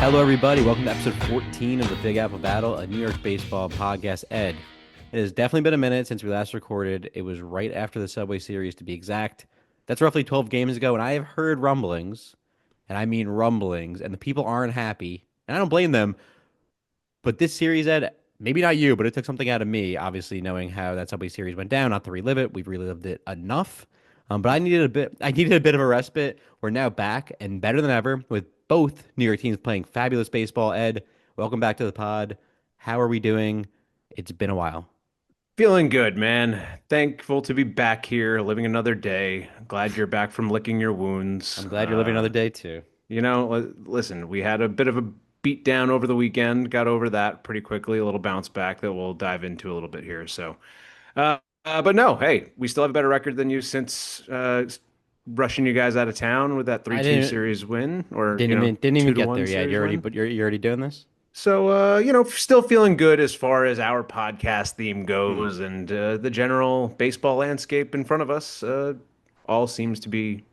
Hello, everybody. Welcome to episode 14 of the Big Apple Battle, a New York baseball podcast. Ed, it has definitely been a minute since we last recorded. It was right after the Subway Series, to be exact. That's roughly 12 games ago, and I have heard rumblings, and I mean rumblings, and the people aren't happy, and I don't blame them. But this series, Ed, maybe not you, but it took something out of me, obviously, knowing how that Subway Series went down. Not to relive it, we've relived it enough. But I needed a bit. I needed a bit of a respite. We're now back and better than ever with both New York teams playing fabulous baseball. Ed, welcome back to the pod. How are we doing? It's been a while. Feeling good, man. Thankful to be back here, living another day. Glad you're back from licking your wounds. I'm glad you're living another day too. Listen, we had a bit of a beat down over the weekend, got over that pretty quickly, a little bounce back that we'll dive into a little bit here. But no, hey, we still have a better record than you since rushing you guys out of town with that I 3-2 didn't series win, or, didn't even two to get one there yet. series You're already win. but you're already doing this. Still feeling good as far as our podcast theme Hmm. goes, and the general baseball landscape in front of us all seems to be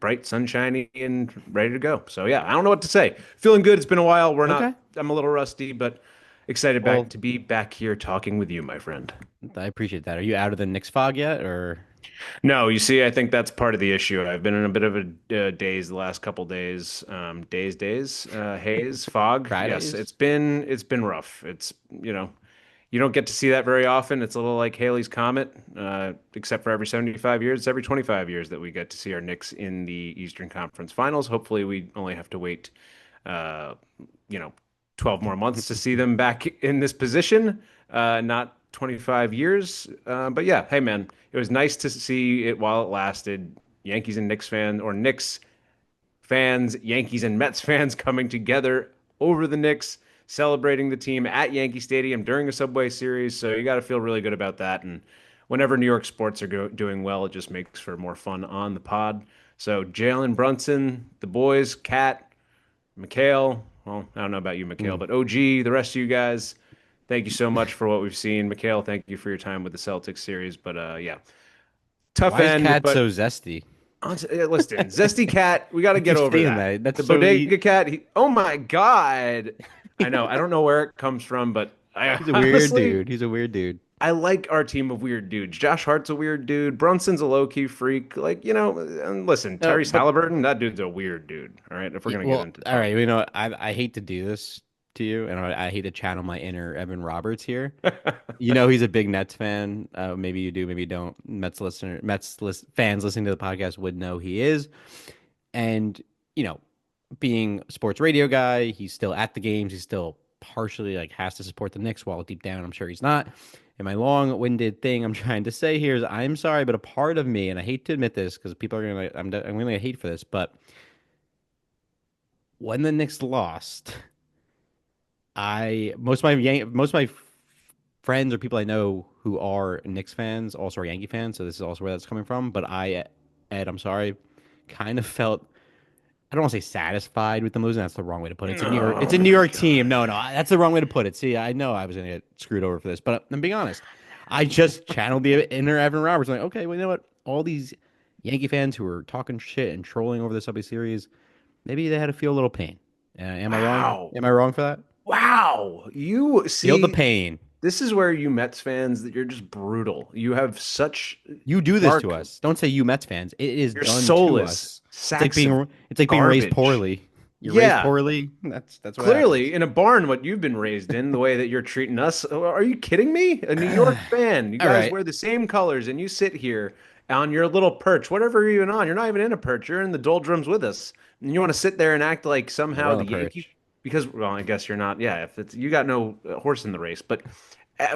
bright, sunshiny, and ready to go. So yeah, I don't know what to say. Feeling good. It's been a while. Okay. I'm a little rusty, but excited back Well, to be back here talking with you, my friend. I appreciate that. Are you out of the Knicks fog yet, or No, you see, I think that's part of the issue. I've been in a bit of a daze the last couple days. Haze, fog. Yes, Fridays? it's been rough. You don't get to see that very often. It's a little like Haley's Comet, except for every 75 years. It's every 25 years that we get to see our Knicks in the Eastern Conference Finals. Hopefully, we only have to wait, uh, you know, 12 more months to see them back in this position, not 25 years. But yeah, hey man, it was nice to see it while it lasted. Yankees and Knicks fan, or Knicks fans, Yankees and Mets fans coming together over the Knicks, celebrating the team at Yankee Stadium during a Subway Series. So you got to feel really good about that. And whenever New York sports are doing well, it just makes for more fun on the pod. So Jalen Brunson, the boys, Cat, Mikhail. Well, I don't know about you, Mikhail, Hmm. but OG, the rest of you guys. Thank you so much for what we've seen. Mikhail, thank you for your time with the Celtics series. But yeah, tough Why is end, Cat but so zesty? Listen, Zesty Cat, we got to You get keep over saying that. that. That's The so Bodega Cat, oh my God. I know. I don't know where it comes from, but I he's a weird honestly, dude. He's a weird dude. I like our team of weird dudes. Josh Hart's a weird dude. Brunson's a low-key freak. And listen, No, Tyrese but Halliburton, that dude's a weird dude. All right, if we're gonna get well, into all right. talking. You know, I hate to do this to you, and I hate to channel my inner Evan Roberts here. You know, he's a big Nets fan. Maybe you do, maybe you don't. Fans listening to the podcast would know he is. And you know, being a sports radio guy, he's still at the games. He's still partially like has to support the Knicks, while deep down, I'm sure he's not. And my long-winded thing I'm trying to say here is, I'm sorry, but a part of me, and I hate to admit this because people are gonna, I'm gonna hate for this, but when the Knicks lost, I most of my friends or people I know who are Knicks fans also are Yankee fans, so this is also where that's coming from. But Ed, I'm sorry, kind of felt, I don't want to say satisfied with them losing. That's the wrong way to put it. It's Oh a New my York team. God. No, that's the wrong way to put it. See, I know I was gonna get screwed over for this, but I'm being honest. I just channeled the inner Evan Roberts. I'm like, okay, well, you know what? All these Yankee fans who were talking shit and trolling over the Subway Series, maybe they had to feel a little pain. Am I wrong? Wow. Am I wrong for that? Wow. You Feel the see, pain. this is where you Mets fans that you're just brutal. You have such You do this to dark, us. Don't say you Mets fans. It is you're done to soulless us. sacks of It's like being raised garbage. poorly. You're raised Yeah, poorly. That's what clearly happens. in a barn, what you've been raised in, the way that you're treating us. Are you kidding me? A New York fan. You All guys right. wear the same colors and you sit here on your little perch, whatever you're even on. You're not even in a perch. You're in the doldrums with us. And you want to sit there and act like We're somehow on the the Yankees, perch. because, well, I guess you're not. Yeah, if it's, you got no horse in the race, but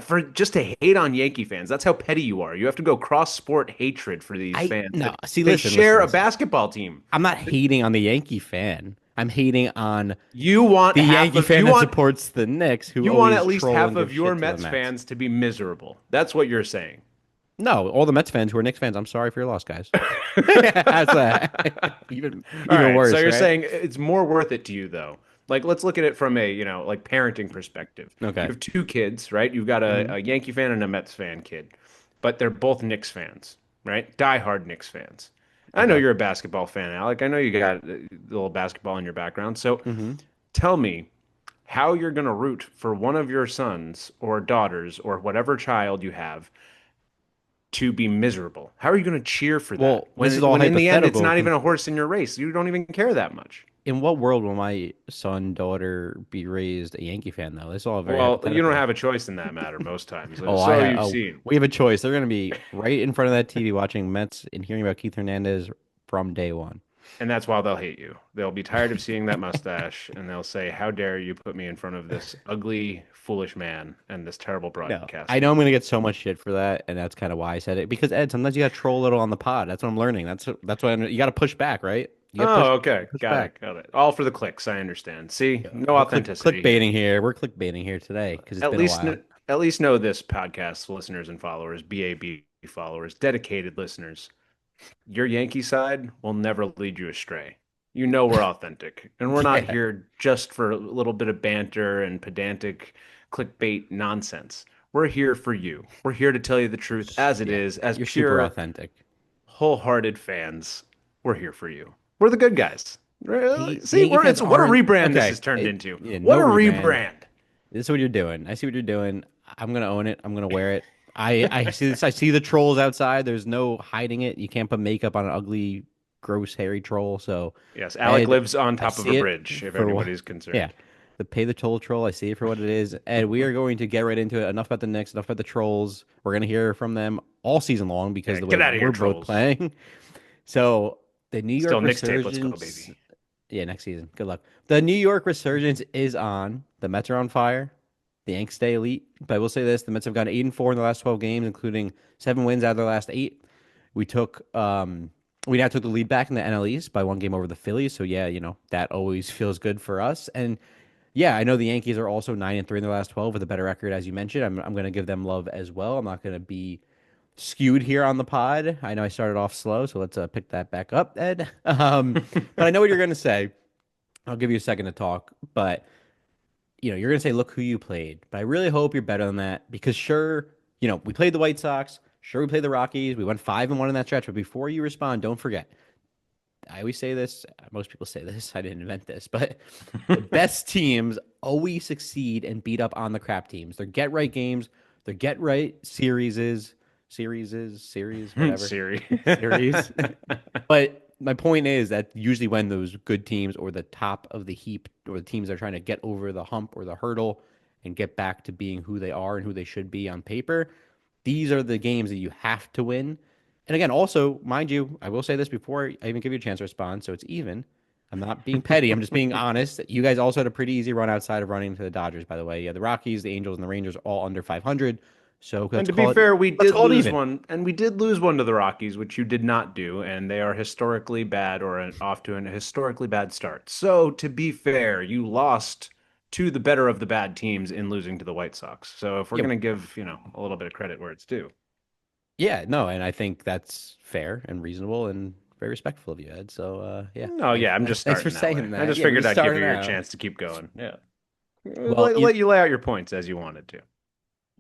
for just to hate on Yankee fans, that's how petty you are. You have to go cross sport hatred for these I fans no. that See, they listen, listen, share a listen. basketball team. I'm not hating on the Yankee fan. I'm hating on the Yankee fan that supports the Knicks, who you want always at least troll half and give of your shit to the Mets Mets. fans to be miserable. That's what you're saying. No, all the Mets fans who are Knicks fans, I'm sorry for your loss, guys. That's All even right, so worse, you're right? saying it's more worth it to you though. Like let's look at it from a, like parenting perspective. You Okay. have two kids, right? You've got Hmm. a Yankee fan and a Mets fan kid, but they're both Knicks fans, right? Die-hard Knicks fans. I know Okay. you're a basketball fan, Alec. I know you got a little basketball in your background. So Hmm. Tell me how you're going to root for one of your sons or daughters or whatever child you have to be miserable. How are you going to cheer for that Well, this is when all when in the end it's hypothetical. not even a horse in your race? You don't even care that much. In what world will my son, daughter be raised a Yankee fan, though? This is all very Well, you don't hypothetical. have a choice in that matter most times. Oh, So you've oh, seen. we have a choice. They're going to be right in front of that TV watching Mets and hearing about Keith Hernandez from day one. And that's why they'll hate you. They'll be tired of seeing that mustache and they'll say, "How dare you put me in front of this ugly, foolish man and this terrible No, I know broadcaster?" I'm going to get so much shit for that, and that's kind of why I said it. Because Ed, sometimes you got to troll a little on the pod. That's what I'm learning. That's what you got to push back, right? You got to Oh, okay. push Got it. back. Got it. All for the clicks. I understand. See, Yeah, no we're authenticity here. clickbaiting here. We're clickbaiting here today because it's At been a least, while. at least know this podcast, listeners and followers, BAB followers, dedicated listeners. Your Yankee side will never lead you astray. You know we're authentic, and we're not Yeah, here just for a little bit of banter and pedantic clickbait nonsense. We're here for you. We're here to tell you the truth as it yeah, is, as you're super pure, authentic. wholehearted fans. We're here for you. We're the good guys. The See, Yankee we're fans it's what a aren't rebrand this okay. has turned into. Yeah, What no a rebrand. rebrand. This is what you're doing. I see what you're doing. I'm gonna own it. I'm gonna wear it. I see this. I see the trolls outside. There's no hiding it. You can't put makeup on an ugly, gross, hairy troll. So, Yes, Alec Ed, lives on I top of a see it bridge, if for what. anybody's Yeah, concerned. the pay the toll troll. I see it for what it is. Ed, we are going to get right into it. Enough about the Knicks. Enough about the trolls. We're gonna hear from them all season long because Yeah, the way get out of here, we're both trolls. playing. So the New Still York Knicks tape. Let's go, Resurgence. baby. Yeah, next season. Good luck. The New York Resurgence is on. The Mets are on fire. The Yanks stay elite. But I will say this: the Mets have gone 8-4 in the last 12 games, including 7 wins out of their last 8. We took we now took the lead back in the NL East by 1 game over the Phillies. So yeah, that always feels good for us. And yeah, I know the Yankees are also 9-3 in their last 12 with a better record, as you mentioned. I'm going to give them love as well. I'm not going to be skewed here on the pod. I know I started off slow, so let's pick that back up, Ed. But I know what you're going to say. I'll give you a second to talk, but you're gonna say, look who you played. But I really hope you're better than that because sure, we played the White Sox. Sure, we played the Rockies. We went 5-1 in that stretch. But before you respond, don't forget. I always say this. Most people say this. I didn't invent this, but the best teams always succeed and beat up on the crap teams. They're get right games. They're get right series, whatever Siri. series. But my point is that usually when those good teams or the top of the heap or the teams that are trying to get over the hump or the hurdle and get back to being who they are and who they should be on paper, these are the games that you have to win. And again, also, mind you, I will say this before I even give you a chance to respond, so it's even. I'm not being petty. I'm just being honest. You guys also had a pretty easy run outside of running to the Dodgers, by the way. Yeah, the Rockies, the Angels, and the Rangers all under 500. So And let's to be call it fair, let's call it even. we did lose one to the Rockies, which you did not do, and they are historically bad or off to an historically bad start. So to be fair, you lost to the better of the bad teams in losing to the White Sox. So if we're Yeah, gonna give, a little bit of credit where it's due. yeah, no, and I think that's fair and reasonable and very respectful of you, Ed. So, yeah, No, yeah, I'm just thanks for starting that way. saying I that. just Yeah, we're figured just I'd give you starting your out. chance to keep going. Yeah. Well, Let you lay out your points as you wanted to.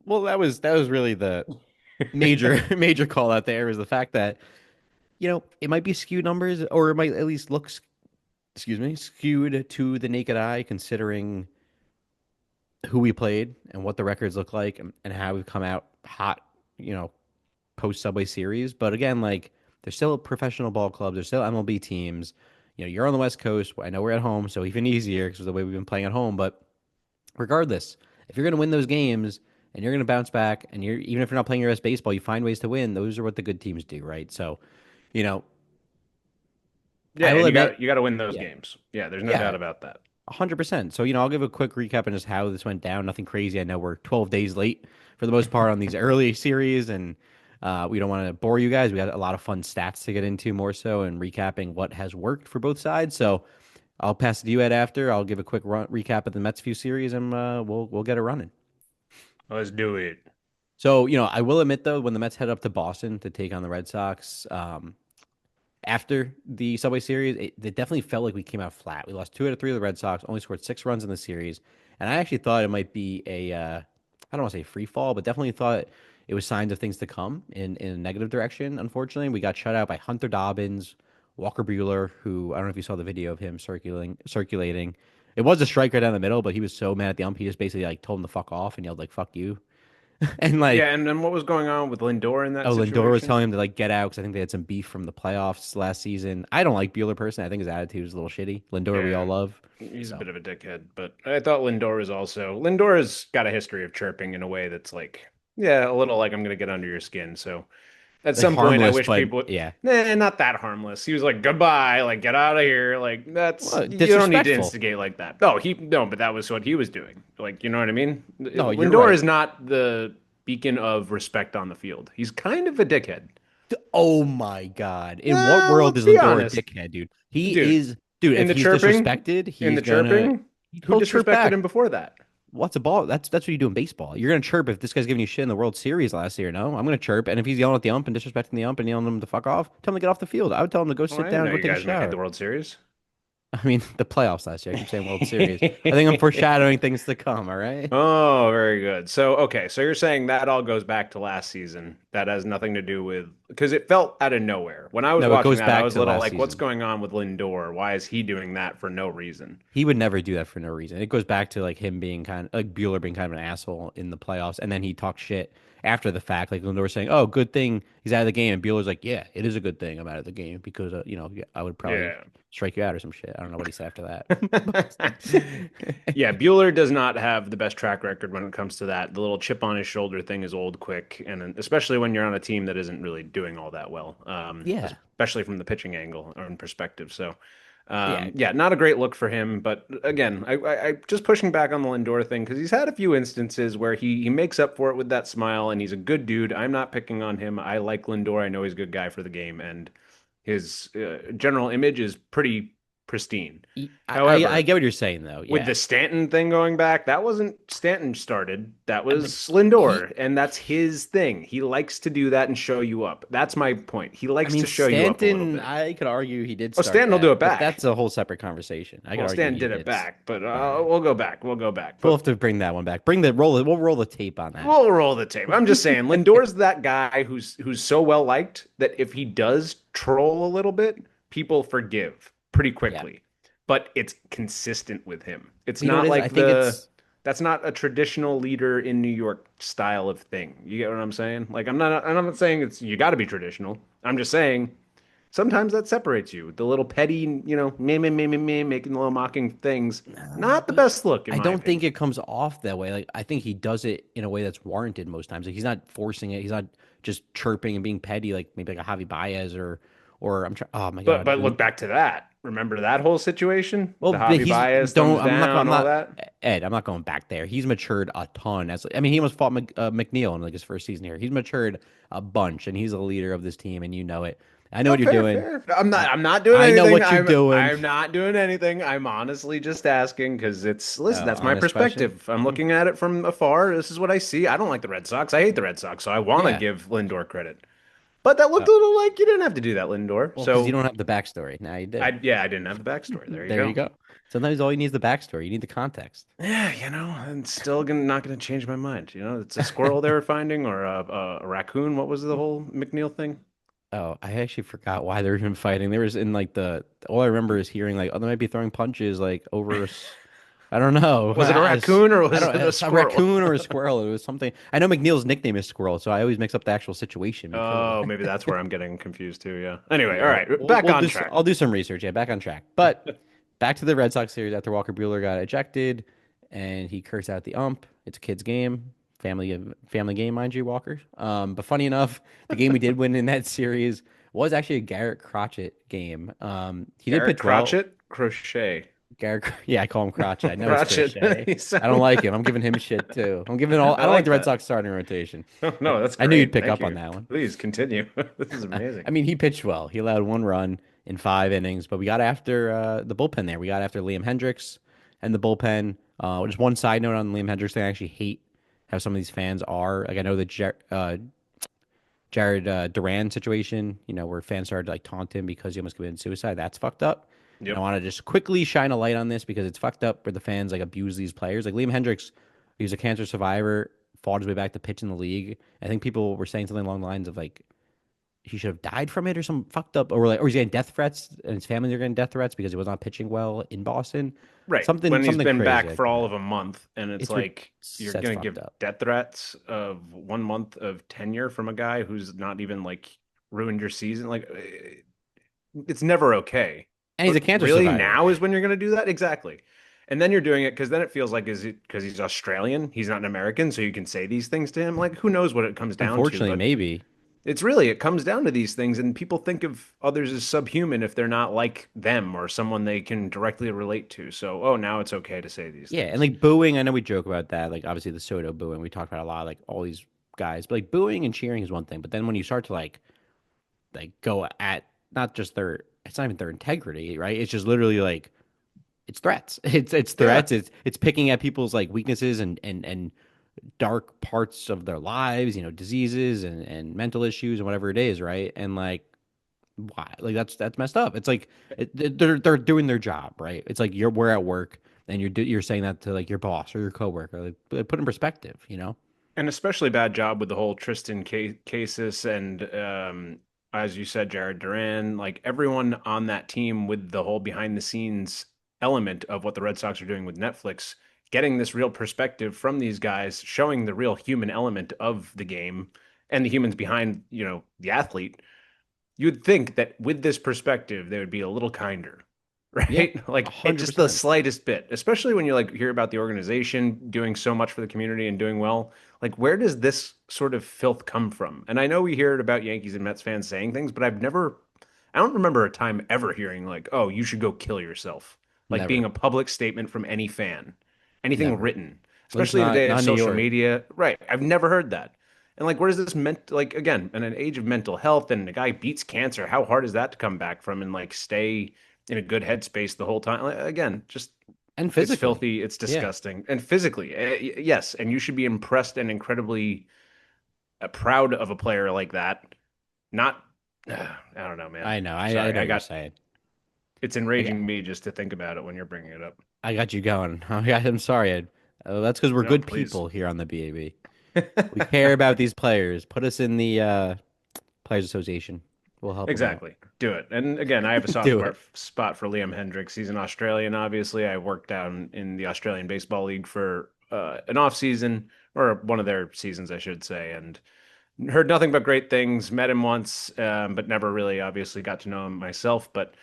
that was really the major major call out there is the fact that it might be skewed numbers or it might at least look, excuse me, skewed to the naked eye considering who we played and what the records look like and how we've come out hot, you know, post Subway Series. But again, like there's still professional ball clubs, there's still MLB teams. You're on the West Coast. I know we're at home, so even easier because of the way we've been playing at home. But regardless, if you're going to win those games and you're going to bounce back, and you're even if you're not playing your best baseball, you find ways to win. Those are what the good teams do, right? So, you know, Yeah, I will and admit, you got to win those yeah, games. Yeah, there's no yeah, doubt about that. 100%. So, I'll give a quick recap on just how this went down. Nothing crazy. I know we're 12 days late for the most part on these early series, and we don't want to bore you guys. We got a lot of fun stats to get into more so and recapping what has worked for both sides. So, I'll pass it to you, Ed, after. I'll give a quick recap of the Mets few series, and we'll get it running. Let's do it. So, I will admit though, when the Mets head up to Boston to take on the Red Sox, after the Subway Series, it definitely felt like we came out flat. We lost 2 out of 3 of the Red Sox, only scored 6 runs in the series, and I actually thought it might be I don't want to say free fall, but definitely thought it was signs of things to come in a negative direction. Unfortunately, we got shut out by Hunter Dobbins, Walker Bueller, who I don't know if you saw the video of him circulating. It was a strike right down the middle, but he was so mad at the ump, he just basically like told him to fuck off and yelled like "fuck you." And like, Yeah, and then what was going on with Lindor in that oh, Lindor was situation? telling him to like get out because I think they had some beef from the playoffs last season. I don't like Bueller personally. I think his attitude is a little shitty. Lindor, we all Yeah, love. he's a So bit of a dickhead, but I thought Lindor has got a history of chirping in a way that's like, yeah, a little like I'm gonna get under your skin. So at like some point, I harmless, wish but people would, yeah, nah, not that harmless. He was like, goodbye, like get out of here. Like that's well, you don't need to disrespectful. instigate like that. No, but that was what he was doing. Like, you know what I mean? No, you're Lindor right. is not the beacon of respect on the field. He's kind of a dickhead. Oh my God. In what world Let's is be Lindor a honest, dickhead, dude? He dude. is, dude, In if the he's chirping, disrespected, in he's the gonna, chirping, who he'll chirp disrespected back. him before that? What's a ball? That's what you do in baseball. You're gonna chirp if this guy's giving you shit in the World Series last year. No, I'm gonna chirp, and if he's yelling at the ump and disrespecting the ump and yelling at him to fuck off, tell him to get off the field. I would tell him to go Oh, sit I didn't down know and go you take a guys made the shower. World Series. I mean, the playoffs last year. I keep saying World Series. I think I'm foreshadowing things to come. All right. Oh, very good. So, okay, so you're saying that all goes back to last season. That has nothing to do with because it felt out of nowhere. When I was No, it watching goes that, I back was a to little last like, what's season. going on with Lindor? Why is he doing that for no reason? He would never do that for no reason. It goes back to like him being kind of like Bueller being kind of an asshole in the playoffs, and then he talked shit after the fact, like Lindor was saying, "Oh, good thing he's out of the game," and Bueller's like, "Yeah, it is a good thing I'm out of the game because yeah, I would probably Yeah. strike you out or some shit." I don't know what he said after that. But Yeah, Bueller does not have the best track record when it comes to that. The little chip on his shoulder thing is old quick, and especially when you're on a team that isn't really doing all that well, yeah, especially from the pitching angle or in perspective. So, yeah, yeah, not a great look for him. But again, I just pushing back on the Lindor thing because he's had a few instances where he makes up for it with that smile, and he's a good dude. I'm not picking on him. I like Lindor. I know he's a good guy for the game, and his general image is pretty pristine. I However, get what you're saying though. with Yeah, the Stanton thing going back, that wasn't Stanton started. That but was he, Lindor, and that's his thing. He likes to do that and show you up. That's my point. He I likes mean to show you up a little Stanton, bit. I could argue he did Oh, start Stanton will do that, it but back. that's a whole separate conversation. I could Well, argue Stanton he did it did. back, but All right. we'll go back. We'll go back. We'll But have to bring that one back. Bring the roll. We'll roll the tape on that. we'll roll the tape. I'm just saying, Lindor's that guy who's so well liked that if he does troll a little bit, people forgive pretty Yeah. quickly. But it's consistent with him. It's But you know what not it is? I like think the it's that's not a traditional leader in New York style of thing. You get what I'm saying? Like I'm not saying it's you got to be traditional. I'm just saying sometimes that separates you. The little petty, me, making the little mocking things. Not the but best look in I my don't think opinion. it comes off that way. Like I think he does it in a way that's warranted most times. Like he's not forcing it. He's not just chirping and being petty like maybe like a Javi Baez or I'm trying. Oh my But God, look back to that. Remember that whole situation? well, The but Javi he's Baez don't. thumbs I'm not. down, I'm all not. that. Ed, I'm not going back there. He's matured a ton. As I mean, he almost fought McNeil in like his first season here. He's matured a bunch, and he's a leader of this team, and you know it. I know Oh, what you're fair, doing. fair. I'm not. I I'm not doing I know anything. what you're I'm. doing. I'm not doing anything. I'm honestly just asking because it's. Listen, Oh, that's my honest question. perspective. I'm Mm, looking at it from afar. This is what I see. I don't like the Red Sox. I hate the Red Sox. So I want to yeah. give Lindor credit. But that looked a little like you didn't have to do that, Lindor. Well, because you So don't have the backstory. Now you do. yeah, I didn't have the backstory. There you There you go. go. Sometimes all you need is the backstory. You need the context. Yeah, I'm still not gonna change my mind. It's a squirrel they were finding or a raccoon. What was the whole McNeil thing? Oh, I actually forgot why they were even fighting. There was in like the all I remember is hearing like, oh, they might be throwing punches like over I don't know. Was it a raccoon or I was don't it a it's a squirrel? raccoon or a squirrel. It was something. I know McNeil's nickname is Squirrel, so I always mix up the actual situation because of Oh, maybe that. that's where I'm getting confused too. Yeah. Anyway, all Yeah, right, back on track. I'll do some research. Yeah, back on track. But back to the Red Sox series after Walker Buehler got ejected and he cursed out the ump. It's a kid's game, family game, mind you, Walker. But funny enough, the game we did win in that series was actually a Garrett Crotchet game. He did Garrett pitch well. Crotchet, crochet, Yeah, I call him Crotchet. I know it's Crotchet. Crochet. You I don't sound. like him. I'm giving him shit too. I'm giving all. I I don't like like the Red that. Sox starting rotation. Oh, no, that's I knew you'd great. pick Thank up on you. that one. Please continue. This is amazing. I mean, he pitched well. He allowed one run in 5 innings, but we got after the bullpen there. We got after Liam Hendricks and the bullpen. Just one side note on Liam Hendricks thing. I actually hate how some of these fans are. Like, I know the Jared Duran situation, where fans started to like taunt him because he almost committed suicide. That's fucked up. And I Yep. want to just quickly shine a light on this because it's fucked up where the fans like abuse these players. Like Liam Hendricks, he was a cancer survivor, fought his way back to pitch in the league. I think people were saying something along the lines of like he should have died from it or some fucked up, or he's getting death threats and his family are getting death threats because he was not pitching well in Boston. Right. Something When he's something been crazy back like for all that. of a month, and it's It's re- like you're that's gonna fucked give up. death threats of 1 month of tenure from a guy who's not even like ruined your season. Like it's never okay. And he's But a cancer really, survivor. now is when you're gonna do that? Exactly. And then you're doing it because then it feels like is it because he's Australian? He's not an American, so you can say these things to him. Like who knows what it comes down to? Unfortunately, But maybe. it's really, it comes down to these things, and people think of others as subhuman if they're not like them or someone they can directly relate to. So, oh, now it's okay to say these Yeah, and things. like booing, I know we joke about that. Like obviously the Soto booing, we talked about a lot, like all these guys. But like booing and cheering is one thing. But then when you start to like go at not just their it's not even their integrity, right? It's just literally like it's threats. It's Yeah. threats. It's picking at people's like weaknesses and dark parts of their lives, diseases and mental issues and whatever it is, right? And like why? Like that's messed up. It's like they're doing their job, right? It's like we're at work and you're saying that to like your boss or your coworker. Like put in perspective, you know? An especially bad job with the whole Tristan cases and, as you said, Jared Duran, like everyone on that team with the whole behind the scenes element of what the Red Sox are doing with Netflix, getting this real perspective from these guys, showing the real human element of the game and the humans behind, the athlete. You'd think that with this perspective, they would be a little kinder, Yeah, right? a Like it hundred just the percent. slightest bit, especially when you like hear about the organization doing so much for the community and doing well. Like, where does this sort of filth come from? And I know we hear it about Yankees and Mets fans saying things, but I don't remember a time ever hearing like, oh, you should go kill yourself. Like being Never, a public statement from any fan, anything never. written, At least especially in the not day not of in New social York. media. Right. I've never heard that. And like, where does this meant like again, in an age of mental health and a guy beats cancer, how hard is that to come back from and like stay in a good headspace the whole time? Like, again, just And it's physically. filthy, it's Yeah. disgusting, and physically, yes. And you should be impressed and incredibly proud of a player like that. Not, I don't know, man. I know. I Sorry, know what you're saying. it's I got enraging me just to think about it when you're bringing it up. I got you going. I'm sorry, Ed. That's because we're No, good please. people here on the BAB. We care about these players. Put us in the Players Association. We'll help them out. Exactly. Do it. And again, I have a soft Do it. spot for Liam Hendricks. He's an Australian, obviously. I worked down in the Australian Baseball League for an off season, or one of their seasons, I should say, and heard nothing but great things. Met him once, but never really obviously got to know him myself. But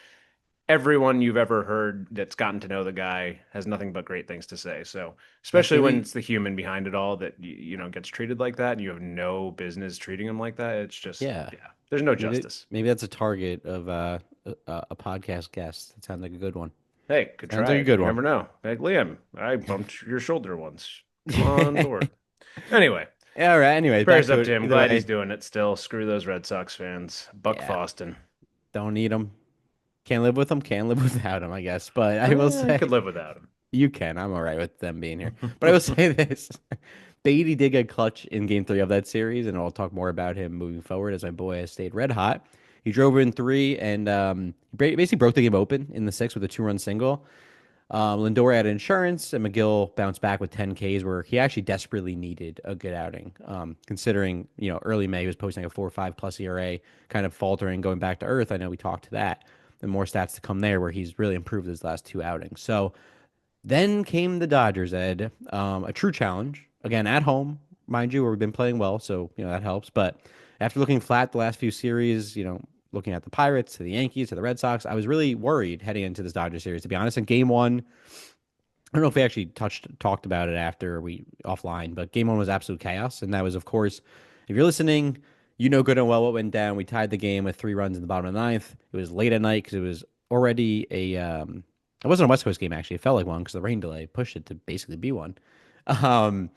everyone you've ever heard that's gotten to know the guy has nothing but great things to say. So, That's especially when maybe it's the human behind it all that gets treated like that, and you have no business treating him like that. It's just, yeah. yeah, there's no Maybe justice. maybe that's a target of a podcast guest. That sounds like a good one. Hey, could Sounds try like a it. good You one. never know. Like Liam, I bumped your shoulder once. Come on board. Anyway, All right. Anyways, back prayers to up it. to him. Either Glad he's way, doing it still. Screw those Red Sox fans. Buck yeah. Foston. Don't need them. Can't live with them. Can't live without them. I guess. But I will I could say live without him. you can. I'm all right with them being here. But I will say this: Beatty did get clutch in Game Three of that series, and I'll talk more about him moving forward as my boy has stayed red hot. He drove in three and basically broke the game open in the sixth with a two-run single. Lindor had insurance, and McGill bounced back with 10 Ks, where he actually desperately needed a good outing. Considering early May he was posting a 4.5 plus ERA, kind of faltering, going back to earth. I know we talked to that. And more stats to come there, where he's really improved his last two outings. So then came the Dodgers, Ed. A true challenge again at home, mind you, where we've been playing well, so that helps. But after looking flat the last few series, looking at the Pirates, to the Yankees, to the Red Sox, I was really worried heading into this Dodgers series. To be honest, in Game One, I don't know if we actually talked about it after we offline, but Game One was absolute chaos, and that was, of course, if you're listening, you know good and well what went down. We tied the game with 3 runs in the bottom of the ninth. It was late at night because it was already it wasn't a West Coast game actually. It felt like one because the rain delay pushed it to basically be one. Um,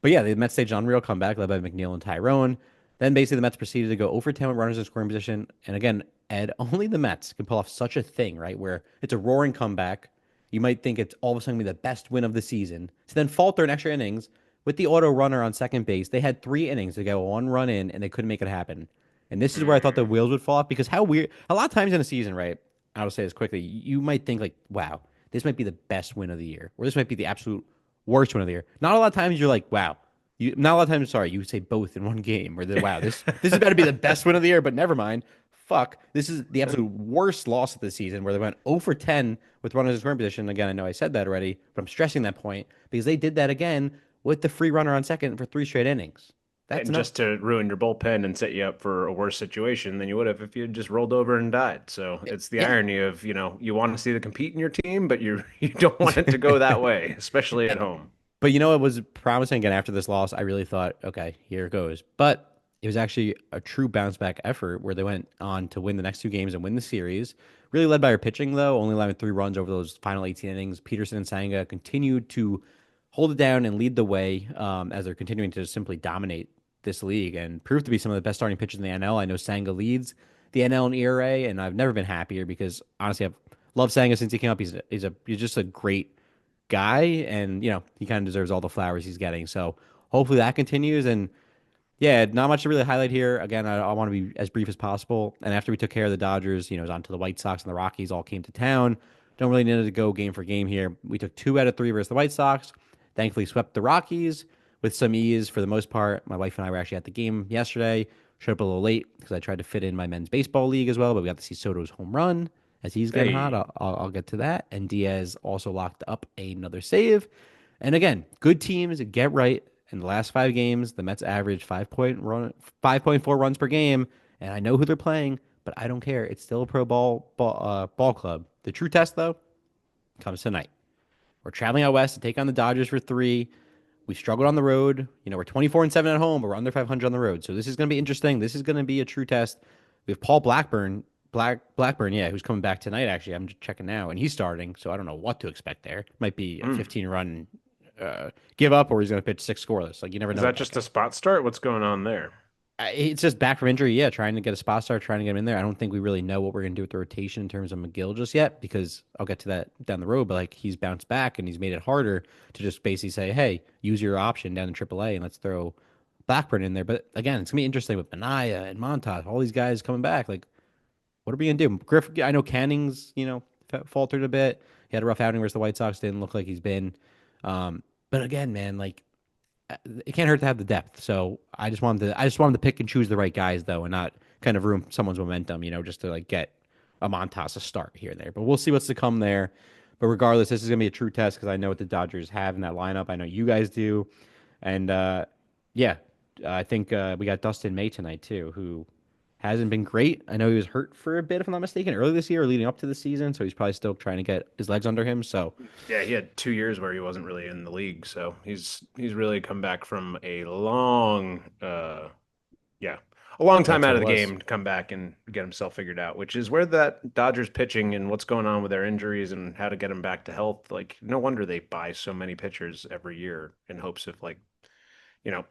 but yeah, the Mets staged an unreal comeback led by McNeil and Tyrone. Then basically the Mets proceeded to go over 10 with runners in scoring position. And again, Ed, only the Mets can pull off such a thing, right? Where it's a roaring comeback. You might think it's all of a sudden be the best win of the season. To then falter in extra innings with the auto runner on second base. They had 3 innings to go 1 run in, and they couldn't make it happen. And this is where I thought the Mm. wheels would fall off because how weird. A lot of times in a season, right? I'll say this quickly. You might think like, wow, this might be the best win of the year, or this might be the absolute worst win of the year. Not a lot of times you're like, wow, You not a lot of times. Sorry, you say both in one game. Where the wow, this is about to be the best win of the year, but never mind. Fuck, this is the absolute worst loss of the season, where they went 0 for 10 with runners in scoring position. Again, I know I said that already, but I'm stressing that point because they did that again with the free runner on second for 3 straight innings. That's And not. just to ruin your bullpen and set you up for a worse situation than you would have if you had just rolled over and died. So it's the Yeah. irony of, you want to see the compete in your team, but you don't want it to go that way, especially at home. But you know, it was promising again after this loss. I really thought, okay, here it goes. But it was actually a true bounce back effort where they went on to win the next 2 games and win the series. Really led by our pitching, though, only allowing 3 runs over those final 18 innings. Peterson and Sanga continued to hold it down and lead the way as they're continuing to simply dominate this league and prove to be some of the best starting pitchers in the NL. I know Sanga leads the NL in ERA, and I've never been happier because honestly, I've loved Sanga since he came up. He's just a great guy, and he kind of deserves all the flowers he's getting. So hopefully that continues. And yeah, not much to really highlight here. Again, I want to be as brief as possible. And after we took care of the Dodgers, it was on to the White Sox and the Rockies all came to town. Don't really need to go game for game here. We took 2 out of 3 versus the White Sox. Thankfully, swept the Rockies with some ease for the most part. My wife and I were actually at the game yesterday. Showed up a little late because I tried to fit in my men's baseball league as well, but we got to see Soto's home run as he's getting hot. Hey, I'll get to that. And Diaz also locked up another save. And again, good teams get right. In the last 5 games, the Mets average 5.4 runs per game, and I know who they're playing, but I don't care. It's still a pro ball club. The true test, though, comes tonight. We're traveling out west to take on the Dodgers for 3. We struggled on the road. We're 24-7 at home, but we're under 500 on the road. So this is going to be interesting. This is going to be a true test. We have Paul Blackburn, yeah, who's coming back tonight. Actually, I'm just checking now, and he's starting. So I don't know what to expect there. Might be a mm. 15-run give up, or he's going to pitch 6 scoreless. Like you never Is know with that that just a guy. spot start? What's going on there? It's just back from injury, yeah. Trying to get a spot start, trying to get him in there. I don't think we really know what we're going to do with the rotation in terms of McGill just yet, because I'll get to that down the road. But like he's bounced back and he's made it harder to just basically say, hey, use your option down in AAA and let's throw Blackburn in there. But again, it's gonna be interesting with Manaya and Montas, all these guys coming back. Like, what are we gonna do? Griff, I know Canning's, faltered a bit. He had a rough outing versus the White Sox. Didn't look like he's been. But again, man, like it can't hurt to have the depth. So I just wanted to pick and choose the right guys though, and not kind of ruin someone's momentum. Just to like get a Montas a start here and there. But we'll see what's to come there. But regardless, this is gonna be a true test because I know what the Dodgers have in that lineup. I know you guys do, and yeah, I think we got Dustin May tonight too, who hasn't been great. I know he was hurt for a bit, if I'm not mistaken, early this year or leading up to the season, so he's probably still trying to get his legs under him. So Yeah, he had 2 years where he wasn't really in the league, so he's really come back from a long, yeah, a long time that's out what of it the was. game to come back and get himself figured out, which is where that Dodgers pitching and what's going on with their injuries and how to get them back to health. Like, no wonder they buy so many pitchers every year in hopes of like,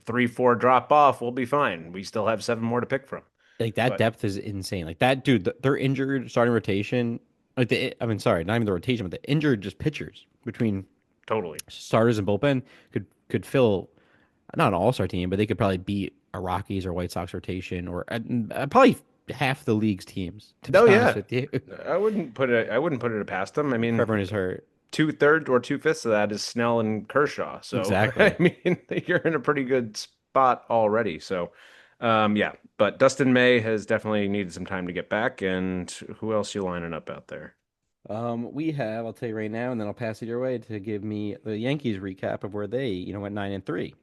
3, 4 drop off, we'll be fine. We still have 7 more to pick from. Like that But depth is insane. Like that dude, their injured starting rotation. I mean, sorry, not even the rotation, but the injured just pitchers between totally. starters and bullpen could fill not an all-star team, but they could probably beat a Rockies or White Sox rotation or probably half the league's teams. To be Oh honest yeah. with you, I wouldn't put it past them. I if mean, everyone is hurt. 2/3 or 2/5 of that is Snell and Kershaw. So I Exactly. mean, you're in a pretty good spot already. So yeah, but Dustin May has definitely needed some time to get back. And who else you lining up out there? We have, I'll tell you right now, and then I'll pass it your way to give me the Yankees recap of where they, went 9-3.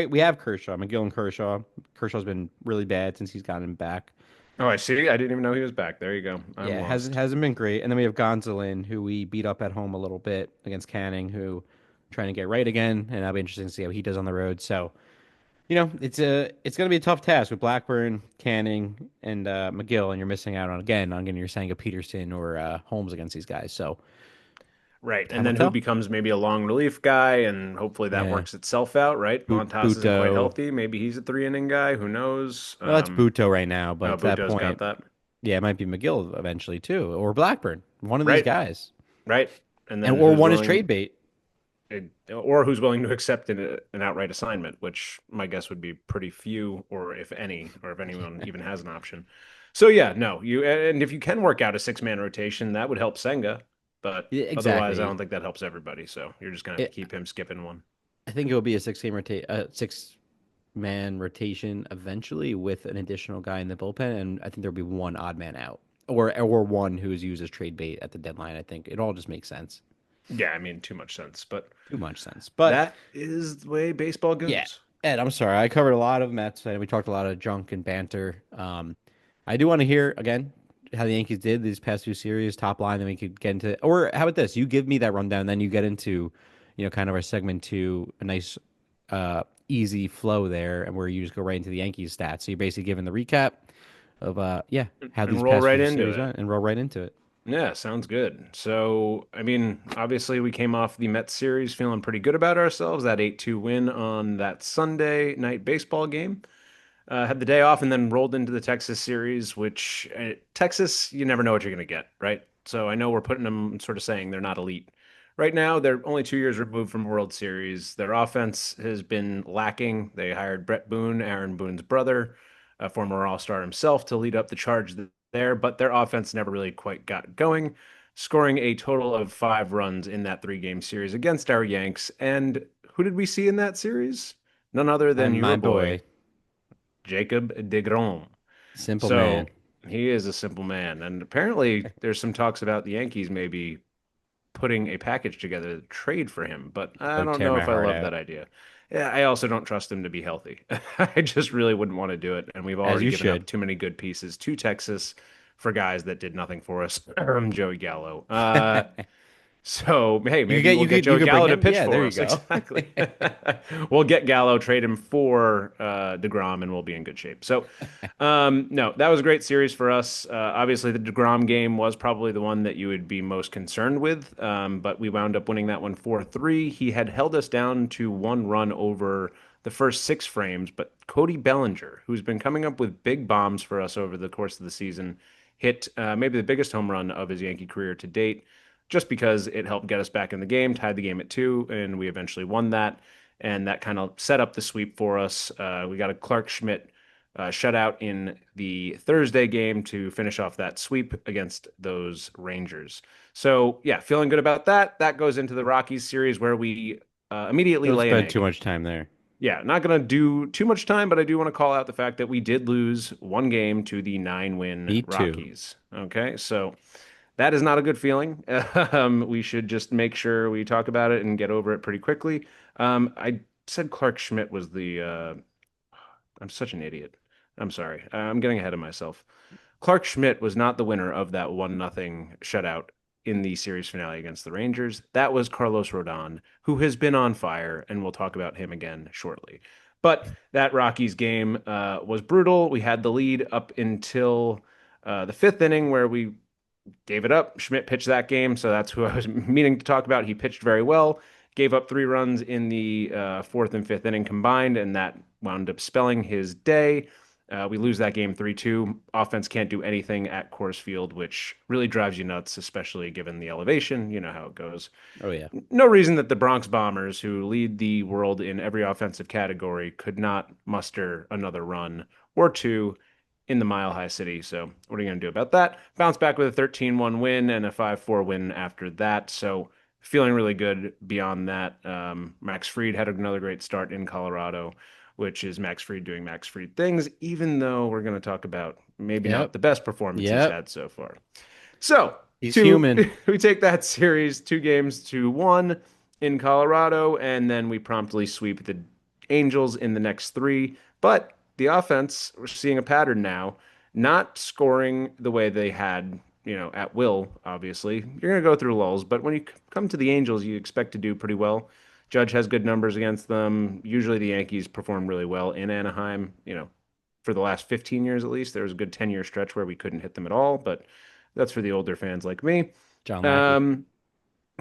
We have Kershaw, McGill and Kershaw. Kershaw's been really bad since he's gotten back. Oh, I see. I didn't even know he was back. There you go. I'm Yeah, hasn't lost. hasn't been great. And then we have Gonzalez, who we beat up at home a little bit against Canning, who trying to get right again, and that'll be interesting to see how he does on the road. So, it's gonna be a tough task with Blackburn, Canning, and McGill, and you're missing out on getting your Sanga Peterson or Holmes against these guys. So Right. And time will then who tell. becomes maybe a long relief guy, and hopefully that Yeah, works itself out, right? Montas isn't quite Buto. healthy. Maybe he's a 3 inning guy. Who knows? Well, that's Buto right now, but Oh, to that Buto's got point, that. yeah, it might be McGill eventually too, or Blackburn, one of these Right. guys, Right. And and then or who's one is willing trade bait. or who's willing to accept an outright assignment, which my guess would be pretty few, or if any, or if anyone even has an option. So yeah, no, and if you can work out a 6 man rotation, that would help Senga, but Yeah, otherwise, I exactly. don't think that helps everybody. So you're just gonna have to It, keep him skipping one. I think it will be a six-man rotation eventually with an additional guy in the bullpen, and I think there'll be one odd man out, or one who is used as trade bait at the deadline. I think it all just makes sense. Yeah, I mean, too much sense, but Too much sense. But that is the way baseball yeah, goes. Ed, I'm sorry. I covered a lot of Mets and we talked a lot of junk and banter. I do want to hear again how the Yankees did these past two series, top line, then we could get into, or how about this? You give me that rundown, then you get into, kind of our segment two, a nice, easy flow there, and where you just go right into the Yankees stats. So you're basically giving the recap of, yeah, how And these roll past right few into series it. went, and roll right into it. Yeah, sounds good. So, I mean, obviously, we came off the Mets series feeling pretty good about ourselves. That 8-2 win on that Sunday night baseball game. Had the day off and then rolled into the Texas series, which Texas, you never know what you're going to get, right? So I know we're putting them sort of saying they're not elite. Right now, they're only 2 years removed from World Series. Their offense has been lacking. They hired Brett Boone, Aaron Boone's brother, a former All-Star himself, to lead up the charge there, but their offense never really quite got going, scoring a total of 5 runs in that 3-game series against our Yanks. And who did we see in that series? None other than My your boy, boy, Jacob deGrom. simple man. So he is a simple man. And apparently there's some talks about the Yankees maybe putting a package together to trade for him, but That I would don't tear know my if I heart love out, that idea. Yeah, I also don't trust him to be healthy. I just really wouldn't want to do it. And we've as already you given up should. too many good pieces to Texas for guys that did nothing for us. Joey Gallo. So hey, You could maybe get we'll you get could you Joey could bring Gallo to him. pitch Yeah, there for you us. go. Exactly. We'll get Gallo, trade him for DeGrom, and we'll be in good shape. So, no, that was a great series for us. Obviously, the DeGrom game was probably the one that you would be most concerned with, but we wound up winning that one 4-3. He had held us down to 1 run over the first 6 frames, but Cody Bellinger, who's been coming up with big bombs for us over the course of the season, hit maybe the biggest home run of his Yankee career to date just because it helped get us back in the game, tied the game at 2, and we eventually won that. And that kind of set up the sweep for us. We got a Clark Schmidt shutout in the Thursday game to finish off that sweep against those Rangers. So, yeah, feeling good about that. That goes into the Rockies series where we immediately Don't lay an spend too egg. much time there. Yeah, not going to do too much time, but I do want to call out the fact that we did lose one game to the 9-win Me too. Rockies. Okay, so that is not a good feeling. We should just make sure we talk about it and get over it pretty quickly. I said Clark Schmidt was the. I'm such an idiot. I'm sorry. I'm getting ahead of myself. Clark Schmidt was not the winner of that 1-0 shutout in the series finale against the Rangers. That was Carlos Rodon, who has been on fire, and we'll talk about him again shortly. But that Rockies game was brutal. We had the lead up until the 5th inning, where we gave it up. Schmidt pitched that game, so that's who I was meaning to talk about. He pitched very well, gave up 3 runs in the 4th and 5th inning combined, and that wound up spelling his day. We lose that game 3-2. Offense can't do anything at Coors Field, which really drives you nuts, especially given the elevation. You know how it goes. Oh yeah. No reason that the Bronx Bombers, who lead the world in every offensive category, could not muster another run or two in the Mile High City. So, what are you going to do about that? Bounce back with a 13-1 win and a 5-4 win after that. So, feeling really good beyond that. Max Fried had another great start in Colorado, which is Max Fried doing Max Fried things, even though we're going to talk about maybe not Yep. the best performance he's Yep. had so far. So, He's two human. we take that series 2 games to 1 in Colorado, and then we promptly sweep the Angels in the next 3. But the offense, we're seeing a pattern now, not scoring the way they had, at will, obviously. You're going to go through lulls, but when you come to the Angels, you expect to do pretty well. Judge has good numbers against them. Usually the Yankees perform really well in Anaheim, for the last 15 years at least. There was a good 10-year stretch where we couldn't hit them at all, but that's for the older fans like me. John Lackey. Um,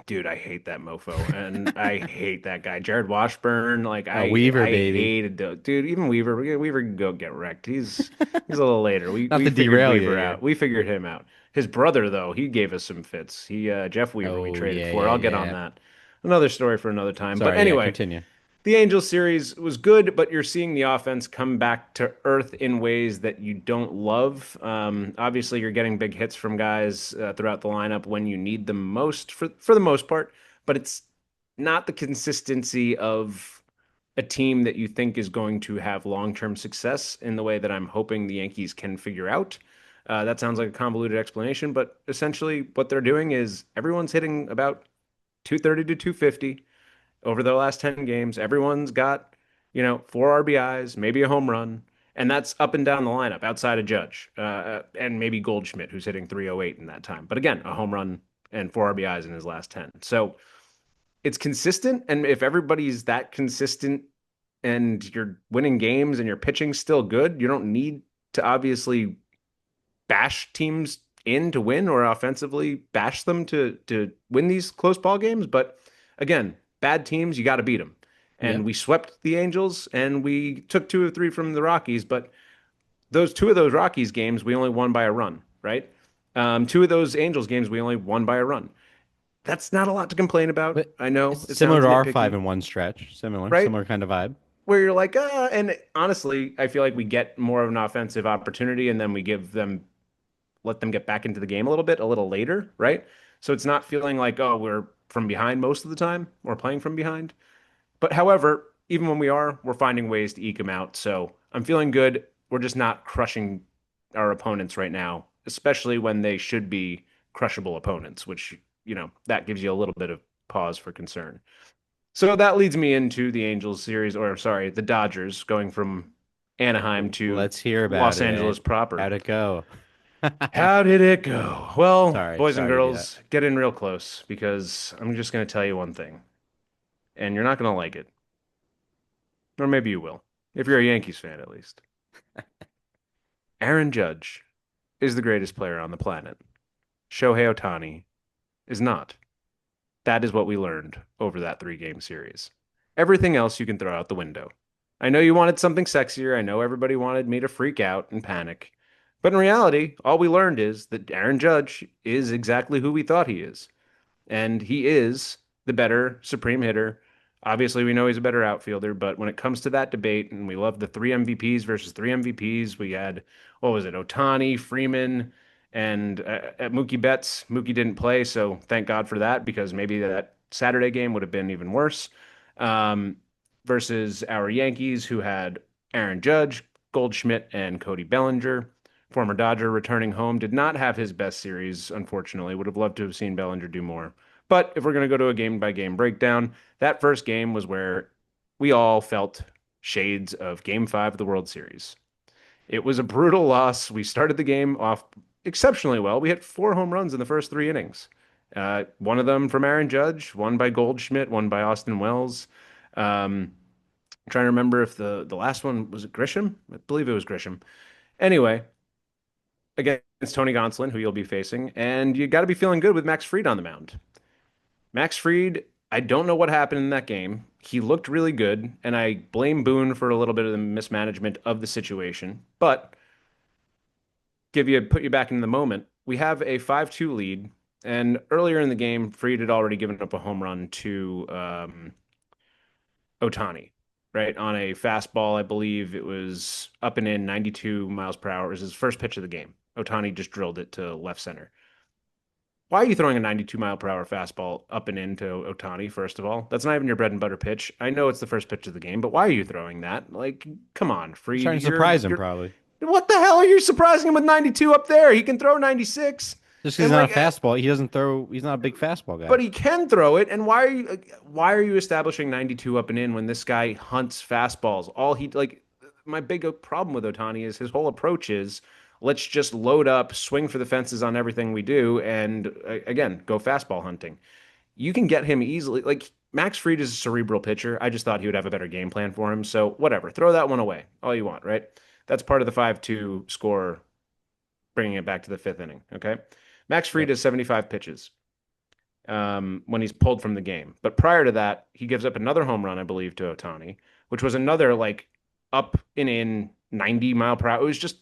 Dude, I hate that mofo, and I hate that guy, Jared Washburn. Like Oh, I, Weaver, I baby. hated dude. Even Weaver can go get wrecked. He's a little later. We Not we to figured derail you Weaver here. out. We figured him out. His brother though, he gave us some fits. He Jeff Weaver we Oh traded yeah, for. yeah, I'll get on yeah. that. Another story for another time. But Sorry, yeah, anyway, continue. the Angels series was good, but you're seeing the offense come back to earth in ways that you don't love. Obviously, you're getting big hits from guys throughout the lineup when you need them most, for the most part, but it's not the consistency of a team that you think is going to have long-term success in the way that I'm hoping the Yankees can figure out. That sounds like a convoluted explanation, but essentially what they're doing is everyone's hitting about 230 to 250 over the last 10 games. Everyone's got, four RBIs, maybe a home run, and that's up and down the lineup outside of Judge, and maybe Goldschmidt, who's hitting 308 in that time. But again, a home run and four RBIs in his last 10. So it's consistent. And if everybody's that consistent and you're winning games and your pitching's still good, you don't need to obviously bash teams in to win or offensively bash them to win these close ball games. But again, bad teams, you got to beat them. Yeah. And we swept the Angels and we took two or three from the Rockies, but those two of those Rockies games we only won by a run, right? Two of those Angels games we only won by a run. That's not a lot to complain about. But I know it's it similar sounds to our five nitpicky, in one stretch. Similar, right? similar kind of vibe. Where you're like, and honestly, I feel like we get more of an offensive opportunity and then we let them get back into the game a little bit a little later, right? So it's not feeling like, oh, we're from behind most of the time or playing from behind. But however, even when we are, we're finding ways to eke them out. So I'm feeling good. We're just not crushing our opponents right now, especially when they should be crushable opponents, which, that gives you a little bit of pause for concern. So that leads me into the Angels series, or sorry, the Dodgers going from Anaheim to Let's hear about Los it, Angeles Ed. proper. How'd it go? How did it go? Well, Sorry, boys and sorry to do that. girls, get in real close because I'm just going to tell you one thing, and you're not going to like it. Or maybe you will, if you're a Yankees fan at least. Aaron Judge is the greatest player on the planet. Shohei Ohtani is not. That is what we learned over that 3-game series. Everything else you can throw out the window. I know you wanted something sexier. I know everybody wanted me to freak out and panic. But in reality, all we learned is that Aaron Judge is exactly who we thought he is. And he is the better supreme hitter. Obviously, we know he's a better outfielder, but when it comes to that debate, and we love the three MVPs versus three MVPs, we had, what was it, Ohtani, Freeman, and at Mookie Betts. Mookie didn't play, so thank God for that because maybe that Saturday game would have been even worse. Um, versus our Yankees, who had Aaron Judge, Goldschmidt, and Cody Bellinger. Former Dodger returning home did not have his best series, unfortunately. Would have loved to have seen Bellinger do more. But if we're going to go to a game by game breakdown, that first game was where we all felt shades of game 5 of the World Series. It was a brutal loss. We started the game off exceptionally well. We hit 4 home runs in the first 3 innings. One of them from Aaron Judge, one by Goldschmidt, one by Austin Wells. I'm trying to remember if the last one was it Grisham? I believe it was Grisham. Anyway, against Tony Gonsolin, who you'll be facing, and you got to be feeling good with Max Fried on the mound. Max Fried, I don't know what happened in that game. He looked really good, and I blame Boone for a little bit of the mismanagement of the situation. But put you back in the moment. We have a 5-2 lead, and earlier in the game, Fried had already given up a home run to Ohtani, right? On a fastball, I believe it was up and in 92 miles per hour. It was his first pitch of the game. Ohtani just drilled it to left center. Why are you throwing a 92 mile per hour fastball up and into Ohtani, first of all? That's not even your bread and butter pitch. I know it's the first pitch of the game, but why are you throwing that? Like, come on, You're Fried. trying to surprise him, probably. What the hell are you surprising him with 92 up there? He can throw 96. Just because he's And not like, a fastball, he doesn't throw. He's not a big fastball guy. but he can throw it. And why are you establishing 92 up and in when this guy hunts fastballs? My big problem with Ohtani is his whole approach is let's just load up, swing for the fences on everything we do, and again, go fastball hunting. You can get him easily. Like Max Fried is a cerebral pitcher. I just thought he would have a better game plan for him. So whatever, throw that one away, all you want, right? That's part of the 5-2 score, bringing it back to the 5th inning. Okay, Max Fried Yep. has 75 pitches when he's pulled from the game. But prior to that, he gives up another home run, I believe, to Ohtani, which was another like up and in 90 mile per hour. It was just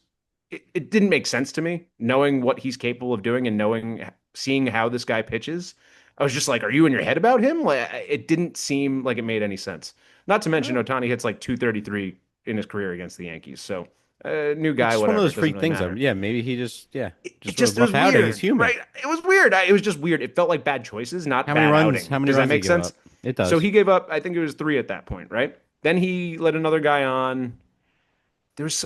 it didn't make sense to me, knowing what he's capable of doing and seeing how this guy pitches. I was just like, are you in your head about him? Like, it didn't seem like it made any sense. Not to mention, Ohtani hits like 233 in his career against the Yankees. So, new It's guy, just one of whatever. those It doesn't freak really things. Though. matter. Yeah, maybe he just It rough was outing. He's weird, human. right? It was weird. It was just weird. It felt like bad choices, not How many bad runs? outing. How many Does that runs did he make give sense? up? It So does. he gave up, I think it was 3 at that point, right? Then he let another guy on. There's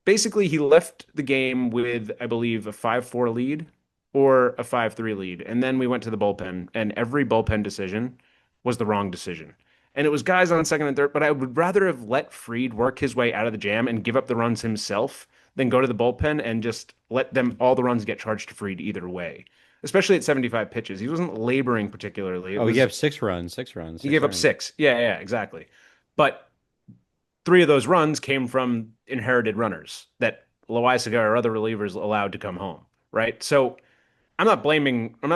basically he left the game with, I believe, a 5-4 lead or a 5-3 lead. And then we went to the bullpen, and every bullpen decision was the wrong decision. And it was guys on second and third, but I would rather have let Fried work his way out of the jam and give up the runs himself than go to the bullpen and just let them all the runs get charged to Fried either way. Especially at 75 pitches. He wasn't laboring particularly. It Oh, he was gave 6 runs, 6 runs, he six gave up earned. six. Yeah, yeah, exactly. But three of those runs came from inherited runners that Loaisaga or other relievers allowed to come home, right? So I'm not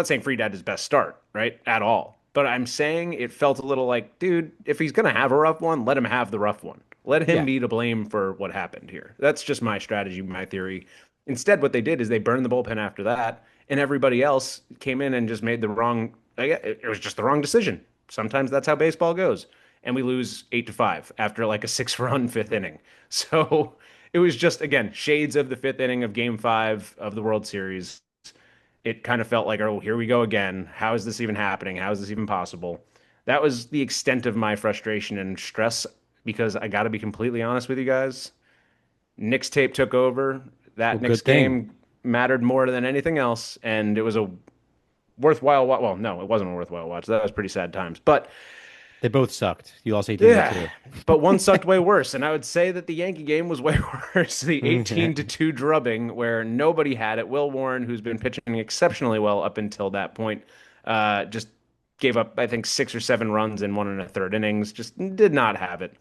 saying Fried had his best start, right? At all. But I'm saying it felt a little like, dude, if he's going to have a rough one, let him have the rough one. Let him Yeah, be to blame for what happened here. That's just my strategy, my theory. Instead, what they did is they burned the bullpen after that, and everybody else came in and just made the wrong, it was just the wrong decision. Sometimes that's how baseball goes. And we lose 8-5 after like a 6-run fifth inning. So it was just, again, shades of the fifth inning of game five of the World Series. It kind of felt like, oh, here we go again. How is this even happening? How is this even possible? That was the extent of my frustration and stress because I got to be completely honest with you guys. Knicks tape took over. well, That Knicks good thing. game mattered more than anything else, and it was a worthwhile watch. Well, no, it wasn't a worthwhile watch. That was pretty sad times. But They both sucked. You also hate to admit yeah, to but one sucked way worse. And I would say that the Yankee game was way worse. The it. 18-2 drubbing where nobody had it. Will Warren, who's been pitching exceptionally well up until that point, just gave up, I think, 6 or 7 runs in 1 1/3 innings. Just did not have it.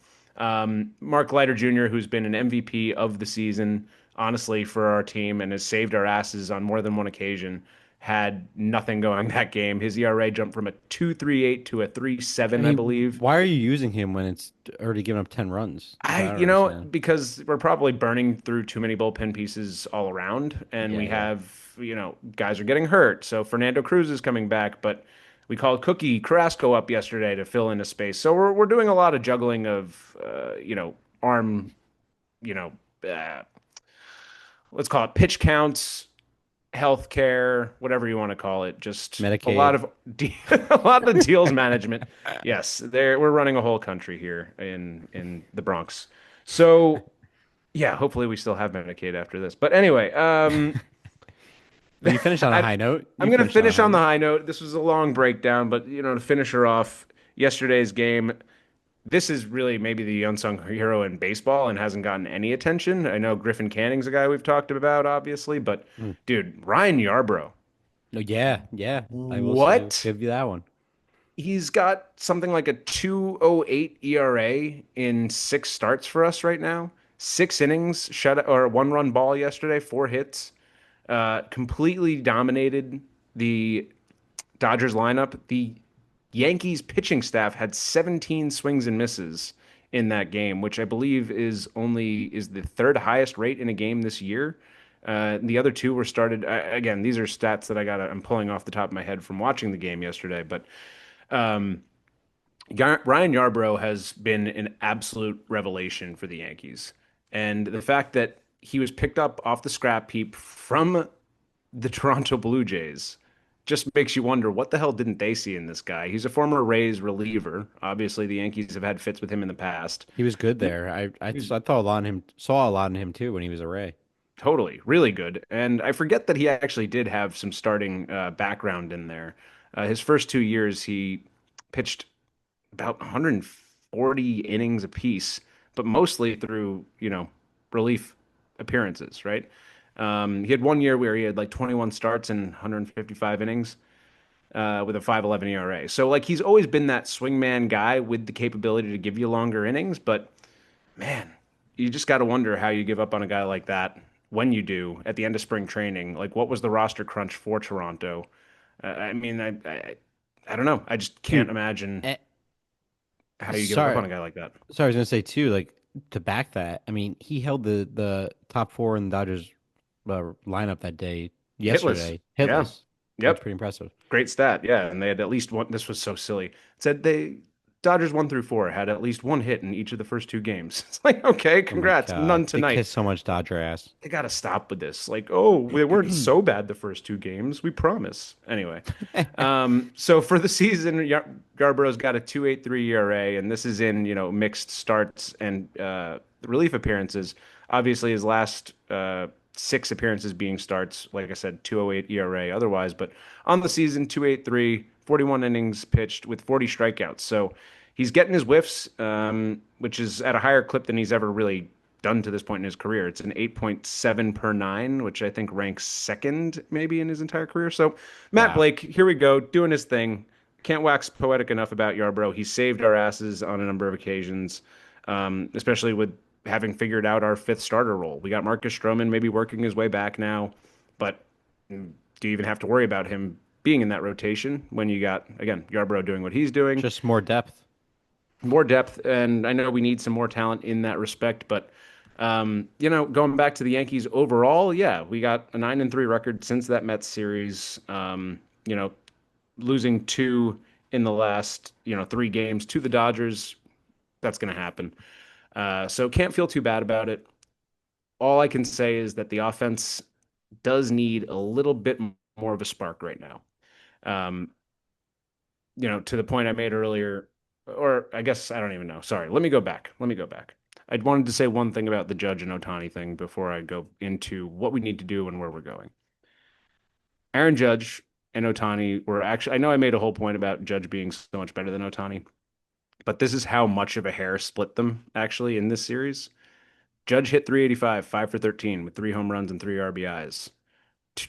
Mark Leiter Jr., who's been an MVP of the season, honestly, for our team and has saved our asses on more than one occasion, had nothing going that game. His ERA jumped from a 2.38 to a I 3.7, I mean, believe. why are you using him when it's already given up 10 runs? That's what I don't understand. Because we're probably burning through too many bullpen pieces all around, and we Yeah, yeah. have, guys are getting hurt. So Fernando Cruz is coming back, but we called Cookie Carrasco up yesterday to fill in a space. So we're doing a lot of juggling of, arm, you know, uh, let's call it pitch counts, healthcare, whatever you want to call it. Just a lot Medicaid. of a lot of deals management. Yes, there we're running a whole country here in the Bronx. So yeah, hopefully we still have Medicaid after this. But anyway, Well, you finished on a I, high note. I'm You gonna finished on a finish high on the note. high note. This was a long breakdown, but to finish her off, yesterday's game. This is really maybe the unsung hero in baseball and hasn't gotten any attention. I know Griffin Canning's a guy we've talked about, obviously, but Hmm. dude, Ryan Yarbrough. No, yeah, yeah. I will What? give you that one. He's got something like a 2.08 ERA in 6 starts for us right now. 6 innings, shut or 1-run ball yesterday, 4 hits. Completely dominated the Dodgers lineup. The Yankees pitching staff had 17 swings and misses in that game, which I believe is the third highest rate in a game this year. The other two were started again. These are stats that I'm pulling off the top of my head from watching the game yesterday. But Ryan Yarbrough has been an absolute revelation for the Yankees, and the fact that he was picked up off the scrap heap from the Toronto Blue Jays just makes you wonder what the hell didn't they see in this guy? He's a former Rays reliever. Obviously, the Yankees have had fits with him in the past. He was good there. He was I thought a lot in him. Saw a lot in him too when he was a Ray. totally really good. And I forget that he actually did have some starting background in there. His first 2 years, he pitched about 140 innings apiece, but mostly through, relief appearances, right? He had 1 year where he had like 21 starts and 155 innings with a 5.11 ERA. So like he's always been that swingman guy with the capability to give you longer innings, but man, you just got to wonder how you give up on a guy like that when you do at the end of spring training. Like what was the roster crunch for Toronto? I mean, I don't know. I just can't Dude, imagine eh, how you give up sorry. on a guy like that. Sorry, I was gonna say too, like to back that. I mean, he held the top four in the Dodgers lineup that day Hitless. yesterday, Yeah. hitless. That's Yep. pretty impressive. Great stat. Yeah. And they had at least one. This was so silly. It said Dodgers 1 through 4 had at least one hit in each of the first two games. It's like, okay, Oh my congrats. God. None They tonight. kiss so much Dodger ass. They got to stop with this. Like, oh, they weren't so bad the first two games. We promise. Anyway, so for the season, Yarborough's got a 2.83 ERA, and this is in, mixed starts and relief appearances. Obviously, his last six appearances being starts, like I said, 2.08 ERA otherwise, but on the season, 2.83, 41 innings pitched with 40 strikeouts. So he's getting his whiffs, which is at a higher clip than he's ever really done to this point in his career. It's an 8.7 per nine, which I think ranks second maybe in his entire career. So Matt Wow. Blake, here we go, doing his thing. Can't wax poetic enough about Yarbrough. He saved our asses on a number of occasions, especially with having figured out our fifth starter role. We got Marcus Stroman maybe working his way back now, but do you even have to worry about him being in that rotation when you got, again, Yarbrough doing what he's doing? Just more depth. More depth, and I know we need some more talent in that respect, but going back to the Yankees overall, yeah, we got a 9-3 record since that Mets series. Losing two in the last, three games to the Dodgers, that's going to happen. So can't feel too bad about it. All I can say is that the offense does need a little bit more of a spark right now. Um, to the point I made earlier, or I guess I don't even know. Sorry, let me go back. I wanted to say one thing about the Judge and Otani thing before I go into what we need to do and where we're going. Aaron Judge and Otani were actually, I know I made a whole point about Judge being so much better than Otani, but this is how much of a hair split them actually in this series. Judge hit 385, 5 for 13 with three home runs and three RBIs,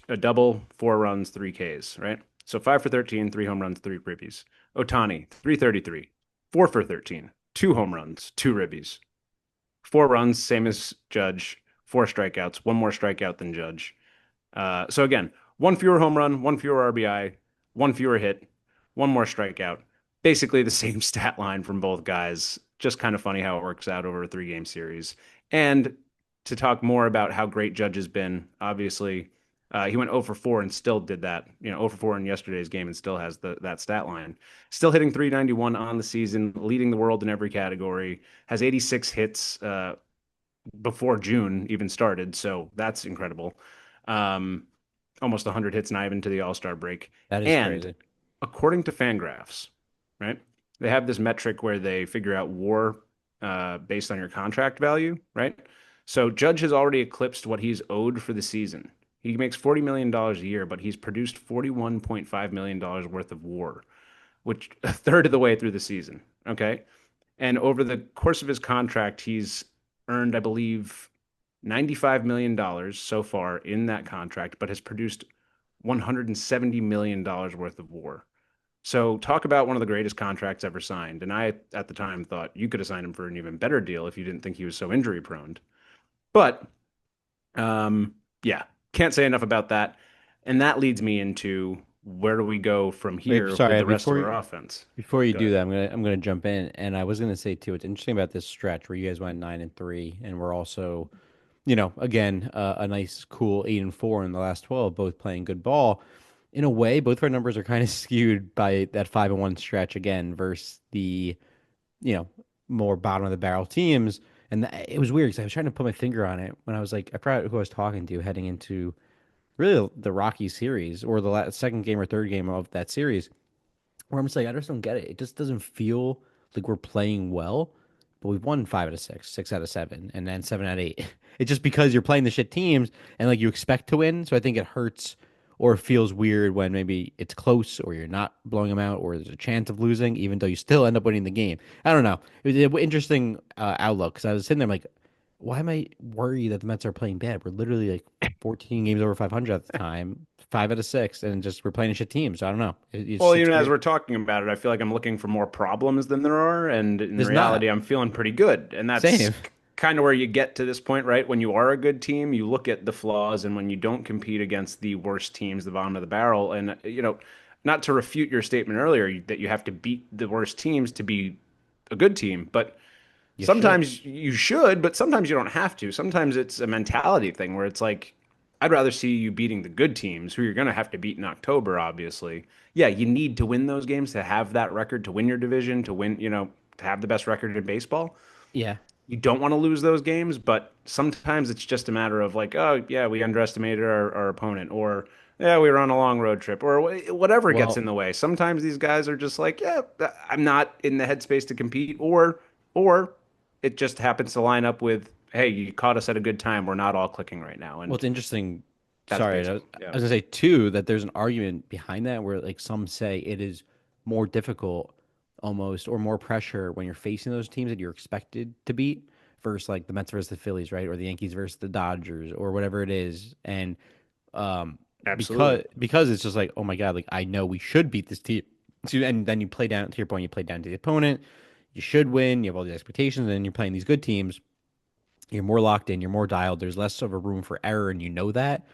a double, 4 runs, three Ks, right? So 5 for 13, three home runs, three ribbies. Otani, 333, 4 for 13, two home runs, two ribbies. 4 runs, same as Judge, four strikeouts, one more strikeout than Judge. So again, one fewer home run, one fewer RBI, one fewer hit, one more strikeout. Basically the same stat line from both guys. Just kind of funny how it works out over a 3 game series. And to talk more about how great Judge has been, obviously, he went 0 for 4 and still did that. 0 for 4 in yesterday's game and still has that stat line. Still hitting 391 on the season, leading the world in every category. Has 86 hits before June even started, so that's incredible. Um, Almost 100 hits not even to the All-Star break. That is And crazy. according to Fangraphs, right, they have this metric where they figure out WAR based on your contract value, right? So Judge has already eclipsed what he's owed for the season. He makes $40 million a year, but he's produced $41.5 million worth of WAR, which a third of the way through the season. Okay. And over the course of his contract, he's earned, I believe, $95 million so far in that contract, but has produced $170 million worth of WAR. So talk about one of the greatest contracts ever signed. And I, at the time, thought you could have signed him for an even better deal if you didn't think he was so injury prone. But yeah, can't say enough about that. And that leads me into where do we go from Wait, here with sorry, the rest of our offense? before you Go do ahead. that, I'm gonna jump in, and I was gonna say too, it's interesting about this stretch where you guys went 9-3, and we're also, again, a nice cool 8-4 in the last 12, both playing good ball. In a way, both of our numbers are kind of skewed by that 5-1 stretch again versus the, you know, more bottom of the barrel teams. And it was weird because I was trying to put my finger on it when I was like, I forgot who I was talking to heading into really the Rocky series or the second game or third game of that series, where I'm just like, I just don't get it. It just doesn't feel like we're playing well, but we've won 5 out of 6, 6 out of 7, and then 7 out of 8. It's just because you're playing the shit teams and like you expect to win. So I think it hurts or feels weird when maybe it's close or you're not blowing them out or there's a chance of losing, even though you still end up winning the game. I don't know. It was an interesting outlook because I was sitting there like, why am I worried that the Mets are playing bad? We're literally like 14 games over 500 at the time, 5 out of 6, and just we're playing a shit team. So I don't know. Well, It's as weird. we're talking about it, I feel like I'm looking for more problems than there are, and in There's not. reality, I'm feeling pretty good. And that's Same. kind of where you get to this point, right? When you are a good team, you look at the flaws, and when you don't compete against the worst teams, the bottom of the barrel, and not to refute your statement earlier that you have to beat the worst teams to be a good team, but You should. sometimes you should, but sometimes you don't have to. Sometimes it's a mentality thing where it's like, I'd rather see you beating the good teams who you're going to have to beat in October, obviously. Yeah, you need to win those games to have that record, to win your division, to win, to have the best record in baseball. Yeah. You don't want to lose those games, but sometimes it's just a matter of like, oh, yeah, we underestimated our opponent, or yeah, we were on a long road trip, or whatever gets in Well, the way. Sometimes these guys are just like, yeah, I'm not in the headspace to compete, or it just happens to line up with, hey, you caught us at a good time. We're not all clicking right now, well, and it's interesting. that's Sorry, baseball. Yeah, I was gonna say too that there's an argument behind that where like some say it is more difficult, almost, or more pressure when you're facing those teams that you're expected to beat versus like the Mets versus the Phillies, right, or the Yankees versus the Dodgers, or whatever it is, and um, absolutely. because it's just like, oh my God, like I know we should beat this team. So, and then you play down to your point, you play down to the opponent. You should win. You have all these expectations, and then you're playing these good teams. You're more locked in. You're more dialed. There's less of a room for error, and you know that.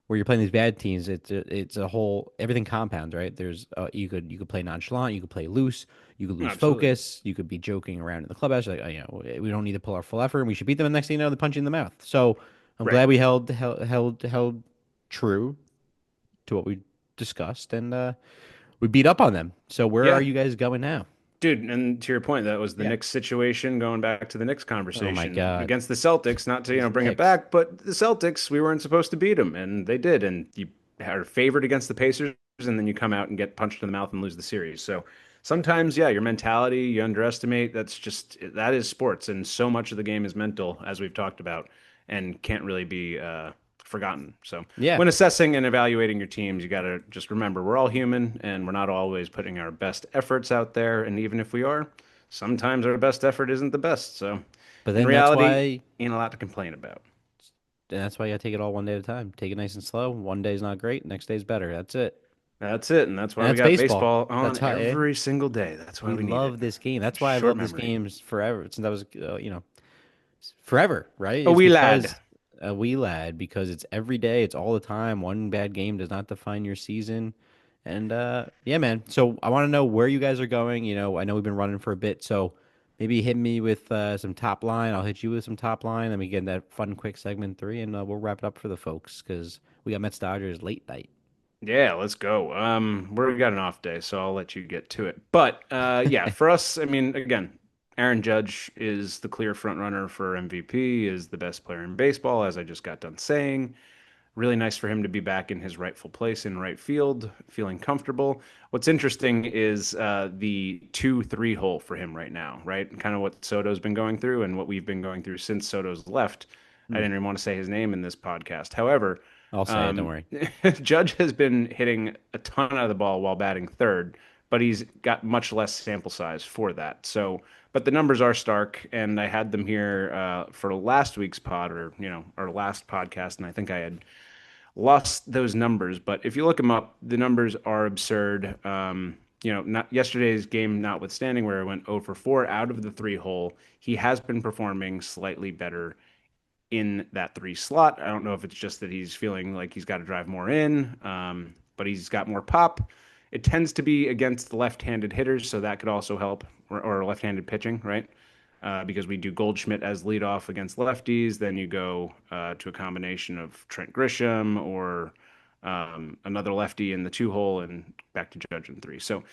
Where you're playing these bad teams, it's a whole everything compounds, right? There's you could play nonchalant, you could play loose, you could lose Absolutely. focus, you could be joking around in the clubhouse, like we don't need to pull our full effort, and we should beat them. And next thing you know, they punch you in the mouth. So I'm Right. glad we held true to what we discussed, and we beat up on them. So where are Yeah. you guys going now? Dude, and to your point, that was the Yeah. Knicks situation going back to the Knicks Oh my conversation God, against the Celtics, not to, these bring it Knicks. back, but the Celtics, we weren't supposed to beat them, and they did. And you are favored against the Pacers, and then you come out and get punched in the mouth and lose the series. So sometimes, yeah, your mentality, you underestimate. That is sports, and so much of the game is mental, as we've talked about, and can't really be forgotten. So Yeah, when assessing and evaluating your teams, you got to just remember we're all human and we're not always putting our best efforts out there. And even if we are, sometimes our best effort isn't the best. So but in then reality, ain't a lot to complain about. that's why you gotta take it all one day at a time. Take it nice and slow. One day's not great, next day's better. That's it. That's it. And that's And why we that's got baseball. baseball That's on how every single day. That's why we we need it. love this game. That's why I've Short loved this memory. game forever since I was, forever. Right? A It's wee lad. because a wee lad because it's every day. It's all the time. One bad game does not define your season. And yeah, man. So I want to know where you guys are going. I know we've been running for a bit, so maybe hit me with some top line. I'll hit you with some top line. Then we get in that fun, quick segment three, and we'll wrap it up for the folks because we got Mets Dodgers late night. Yeah, let's go. We got an off day, so I'll let you get to it. But yeah, for us, I mean, again, Aaron Judge is the clear front runner for MVP, is the best player in baseball, as I just got done saying. Really nice for him to be back in his rightful place in right field, feeling comfortable. What's interesting is the 2-3 hole for him right now, right? Kind of what Soto's been going through and what we've been going through since Soto's left. I Hmm. didn't even want to say his name in this podcast. However, I'll say it. Don't um, worry. Judge has been hitting a ton of the ball while batting third, but he's got much less sample size for that. So, but the numbers are stark, and I had them here for last week's pod or our last podcast, and I think I had lost those numbers. But if you look them up, the numbers are absurd. Not yesterday's game notwithstanding, where I went 0 for 4 out of the three hole, he has been performing slightly better in that three slot. I don't know if it's just that he's feeling like he's got to drive more in, but he's got more pop. It tends to be against the left-handed hitters, so that could also help, or left-handed pitching, right? Because we do Goldschmidt as leadoff against lefties. Then you go to a combination of Trent Grisham or another lefty in the two hole and back to Judge in three. So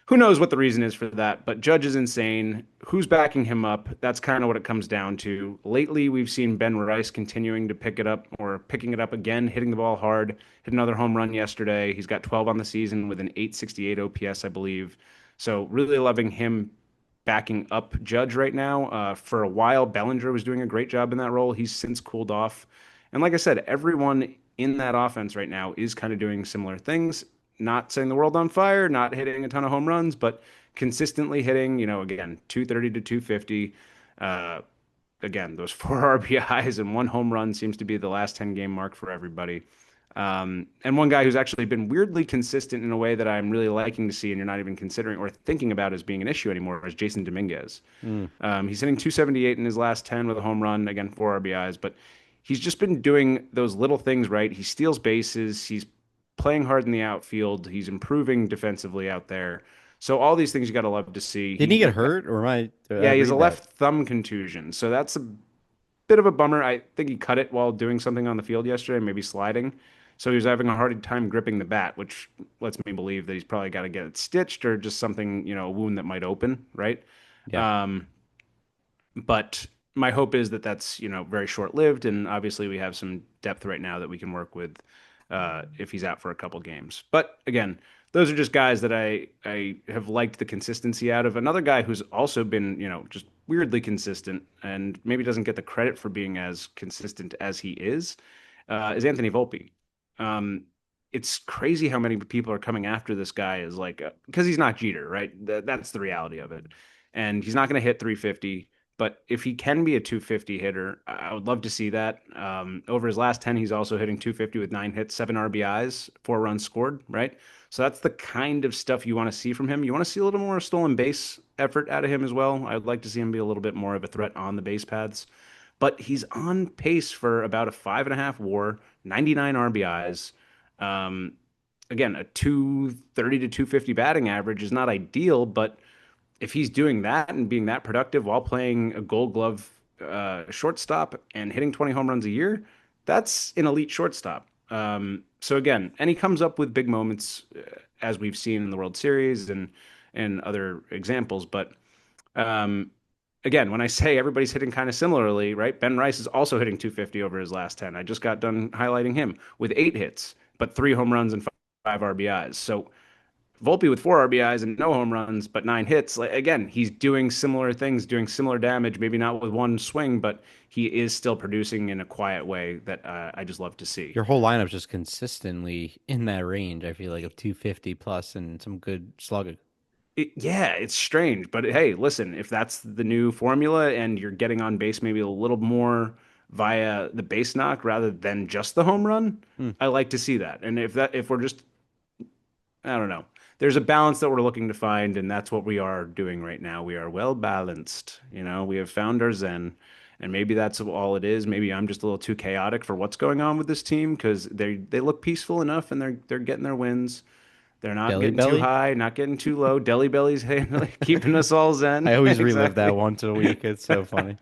who knows what the reason is for that, but Judge is insane. Who's backing him up? That's kind of what it comes down to. Lately, we've seen Ben Rice continuing to pick it up or picking it up again, hitting the ball hard. Hit another home run yesterday. He's got 12 on the season with an 868 OPS, I believe. So really loving him backing up Judge right now. For a while, Bellinger was doing a great job in that role. He's since cooled off. And like I said, everyone in that offense right now is kind of doing similar things. Not setting the world on fire, not hitting a ton of home runs, but consistently hitting, again, 230 to 250. Uh, Again, those four RBIs and one home run seems to be the last 10 game mark for everybody. And one guy who's actually been weirdly consistent in a way that I'm really liking to see, and you're not even considering or thinking about as being an issue anymore, is Jason Dominguez. Hmm. He's hitting 278 in his last 10 with a home run, again, four RBIs, but he's just been doing those little things right. He steals bases, he's playing hard in the outfield, he's improving defensively out there. So all these things you got to love to see. Didn't he get hurt, or am I? Did I Yeah, he has a read that? left thumb contusion, so that's a bit of a bummer. I think he cut it while doing something on the field yesterday, maybe sliding. So he was having a hard time gripping the bat, which lets me believe that he's probably got to get it stitched or just something, a wound that might open, right? Yeah. Um, but my hope is that that's, very short-lived, and obviously we have some depth right now that we can work with if he's out for a couple games. But again, those are just guys that I have liked the consistency out of. Another guy who's also been, just weirdly consistent and maybe doesn't get the credit for being as consistent as he is Anthony Volpe. Um, it's crazy how many people are coming after this guy is like because he's not Jeter, right? That's the reality of it. And he's not going to hit 350. But if he can be a 250 hitter, I would love to see that. Over his last 10, he's also hitting 250 with 9 hits, 7 RBIs, 4 runs scored, right? So that's the kind of stuff you want to see from him. You want to see a little more stolen base effort out of him as well. I would like to see him be a little bit more of a threat on the base paths. But he's on pace for about a 5.5 WAR, 99 RBIs. Um, Again, a 230 to 250 batting average is not ideal, but if he's doing that and being that productive while playing a Gold Glove shortstop and hitting 20 home runs a year, that's an elite shortstop. So again, and he comes up with big moments as we've seen in the World Series and other examples. But um, again, when I say everybody's hitting kind of similarly, right? Ben Rice is also hitting 250 over his last 10. I just got done highlighting him with 8 hits, but 3 home runs and 5 RBIs. So Volpe with 4 RBIs and no home runs, but 9 hits. Like again, he's doing similar things, doing similar damage. Maybe not with one swing, but he is still producing in a quiet way that I just love to see. Your whole lineup's just consistently in that range, I feel like, of 250 plus and some good slugging. Yeah, it's strange, but hey, listen, if that's the new formula and you're getting on base maybe a little more via the base knock rather than just the home run, Hmm. I like to see that. And if we're just I don't know. There's a balance that we're looking to find, and that's what we are doing right now. We are well balanced. We have found our zen, and maybe that's all it is. Maybe I'm just a little too chaotic for what's going on with this team because they look peaceful enough and they're getting their wins. They're not Belly getting too belly? high, not getting too low. Deli bellies keeping us all I zen. always relive that Exactly. once a week. It's so funny.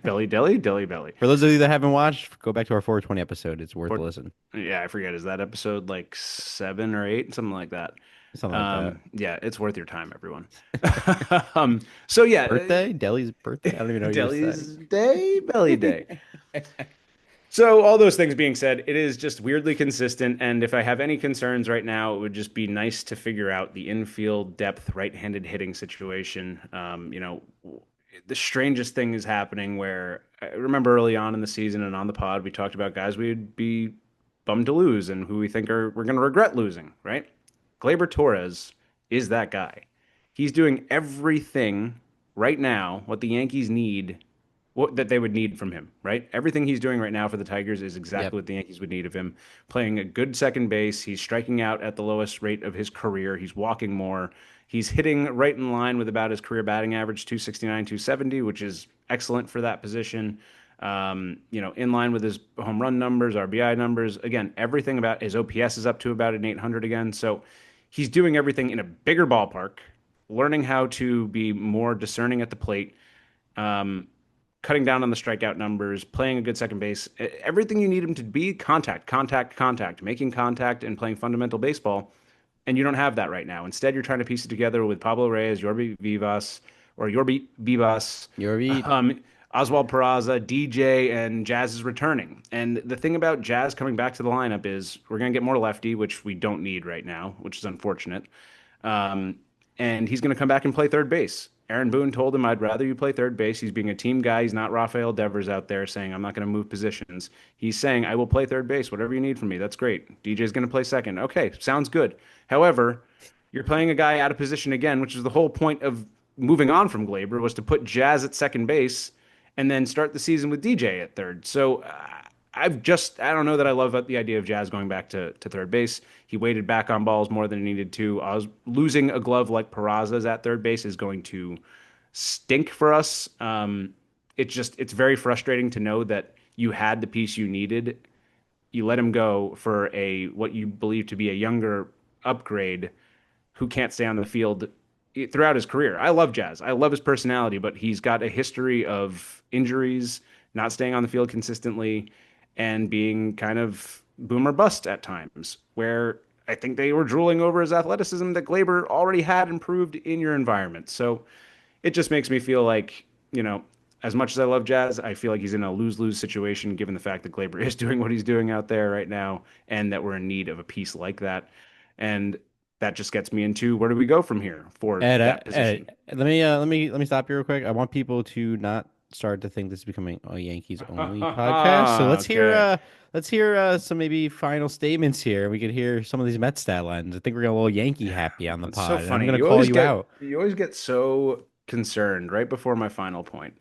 Belly deli, deli belly. For those of you that haven't watched, go back to our 420 episode. It's worth a Or listen. yeah, I forget. Is that episode like 7 or 8, something like that? Something like that. Yeah, it's worth your time, everyone. So yeah, Birthday? Deli's birthday? I don't even know what you're saying. Deli's Day, Belly Day. So all those things being said, it is just weirdly consistent. And if I have any concerns right now, it would just be nice to figure out the infield depth, right-handed hitting situation. The strangest thing is happening where I remember early on in the season and on the pod, we talked about guys we'd be bummed to lose and who we think we're going to regret losing, right? Gleyber Torres is that guy. He's doing everything right now what the Yankees need, what that they would need from him, right? Everything he's doing right now for the Tigers is Yep. exactly what the Yankees would need of him. Playing a good second base, he's striking out at the lowest rate of his career. He's walking more. He's hitting right in line with about his career batting average, 269, 270, which is excellent for that position. In line with his home run numbers, RBI numbers. Again, everything about his OPS is up to about an 800 again. So he's doing everything in a bigger ballpark, learning how to be more discerning at the plate, um, cutting down on the strikeout numbers, playing a good second base, everything you need him to be contact, contact, contact, making contact and playing fundamental baseball. And you don't have that right now. Instead, you're trying to piece it together with Pablo Reyes, Yorby Vivas, or Yorby Vivas, Your beat. um, Oswald Peraza, DJ, and Jazz is returning. And the thing about Jazz coming back to the lineup is we're going to get more lefty, which we don't need right now, which is unfortunate. Um, and he's going to come back and play third base. Aaron Boone told him, I'd rather you play third base. He's being a team guy. He's not Rafael Devers out there saying, I'm not going to move positions. He's saying, I will play third base, whatever you need from me. That's great. DJ's going to play second. Okay, sounds good. However, you're playing a guy out of position again, which is the whole point of moving on from Glaber was to put Jazz at second base and then start the season with DJ at third. So I don't know that I love the idea of Jazz going back to third base. He waited back on balls more than he needed to. I was losing a glove like Peraza's at third base is going to stink for us. It's very frustrating to know that you had the piece you needed. You let him go for a what you believe to be a younger upgrade who can't stay on the field throughout his career. I love Jazz. I love his personality, but he's got a history of injuries not staying on the field consistently, and being kind of boomer bust at times, where I think they were drooling over his athleticism that Glaber already had improved in your environment. So it just makes me feel like, as much as I love Jazz, I feel like he's in a lose-lose situation given the fact that Glaber is doing what he's doing out there right now and that we're in need of a piece like that. And that just gets me into where do we go from here for that position? Let me stop you real quick. I want people to not start to think this is becoming a Yankees only podcast. So Okay. let's hear some maybe final statements here. We could hear some of these Mets stat lines. I think we're getting a little Yankee happy on the It's so pod, and I'm funny. gonna You call always you get out. you always get so concerned right before my final point.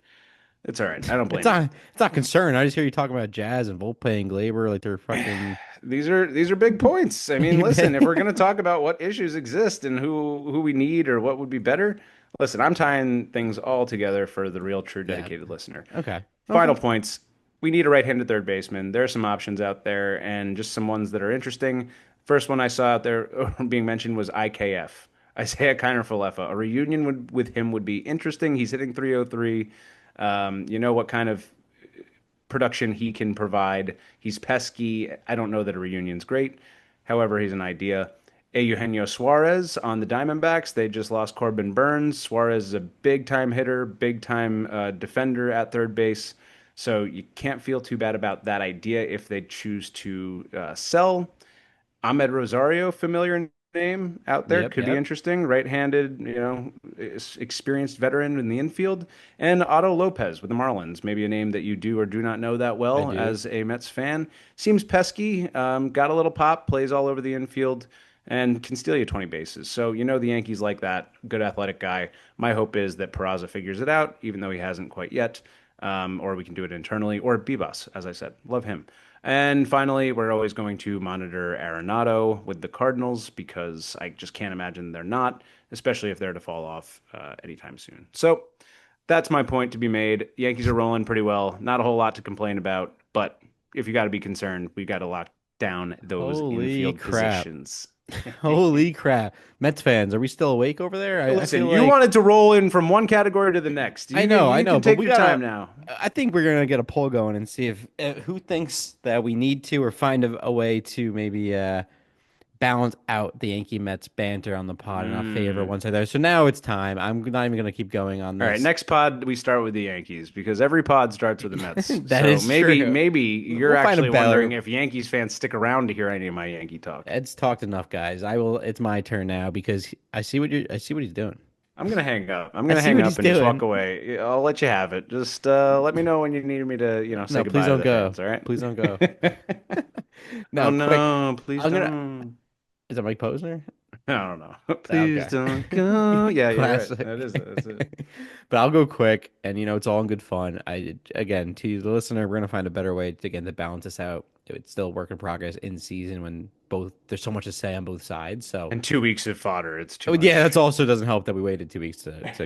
It's all right. I don't It's blame you. not concern. I just hear you talking about Jazz and Volpe and Glaber like they're fucking. These are big points. I mean, listen, if we're going to talk about what issues exist and who we need or what would be better, listen, I'm tying things all together for the real true Yeah. dedicated listener. Okay. Final Okay. points. We need a right-handed third baseman. There are some options out there and just some ones that are interesting. First one I saw out there being mentioned was IKF. Isaiah Kiner Falefa. A reunion with him would be interesting. He's hitting 303. You know what kind of production he can provide. He's pesky. I don't know that a reunion's great. However, he's an idea. Eugenio Suarez on the Diamondbacks. They just lost Corbin Burns. Suarez is a big time hitter, big time defender at third base. So you can't feel too bad about that idea if they choose to sell. Ahmed Rosario, familiar name out there, Yep. could be Yep. interesting. Right-handed, experienced veteran in the infield, and Otto Lopez with the Marlins, maybe a name that you do or do not know that I well do. as a Mets fan. Seems pesky, got a little pop, plays all over the infield, and can steal you 20 bases. So the Yankees like that. Good athletic guy. My hope is that Peraza figures it out, even though he hasn't quite yet. Or we can do it internally, or Bibas, as I said. Love him. And finally, we're always going to monitor Arenado with the Cardinals because I just can't imagine they're not, especially if they're to fall off anytime soon. So that's my point to be made. Yankees are rolling pretty well. Not a whole lot to complain about, but if you got to be concerned, we got to lock down those Holy infield crap. positions. Holy crap. Mets fans, are we still awake over there? I Listen, feel you like wanted to roll in from one category to the next. You I you know, can but take we your time gotta. now. I think we're gonna get a poll going and see if who thinks that we need to or find a way to maybe balance out the Yankee Mets banter on the pod and not favor Mm. one side there. So now it's time. I'm not even gonna keep going on All right, this. next pod we start with the Yankees because every pod starts with the Mets. That So is true. maybe you're We'll find a actually wondering better. if Yankees fans stick around to hear any of my Yankee talk. Ed's talked enough, guys. I will. It's my turn now because I see what he's doing. I'm gonna hang up. I'm I gonna see hang what he's up and just walk doing. away. I'll let you have it. Just let me know when you need me to, say No, please goodbye to don't the go. fans. All right. Please don't go. Oh No, quick. no, please I'm gonna. don't. Is that Mike Posner? I don't know. Please Okay. don't go. Yeah, you're right. That Classic. is it. That's it. But I'll go quick, and it's all in good fun. I again to the listener, we're gonna find a better way to again to balance this out. It's still a work in progress in season when both there's so much to say on both sides. So And 2 weeks of fodder. It's too oh, yeah, much. that's also doesn't help that we waited 2 weeks to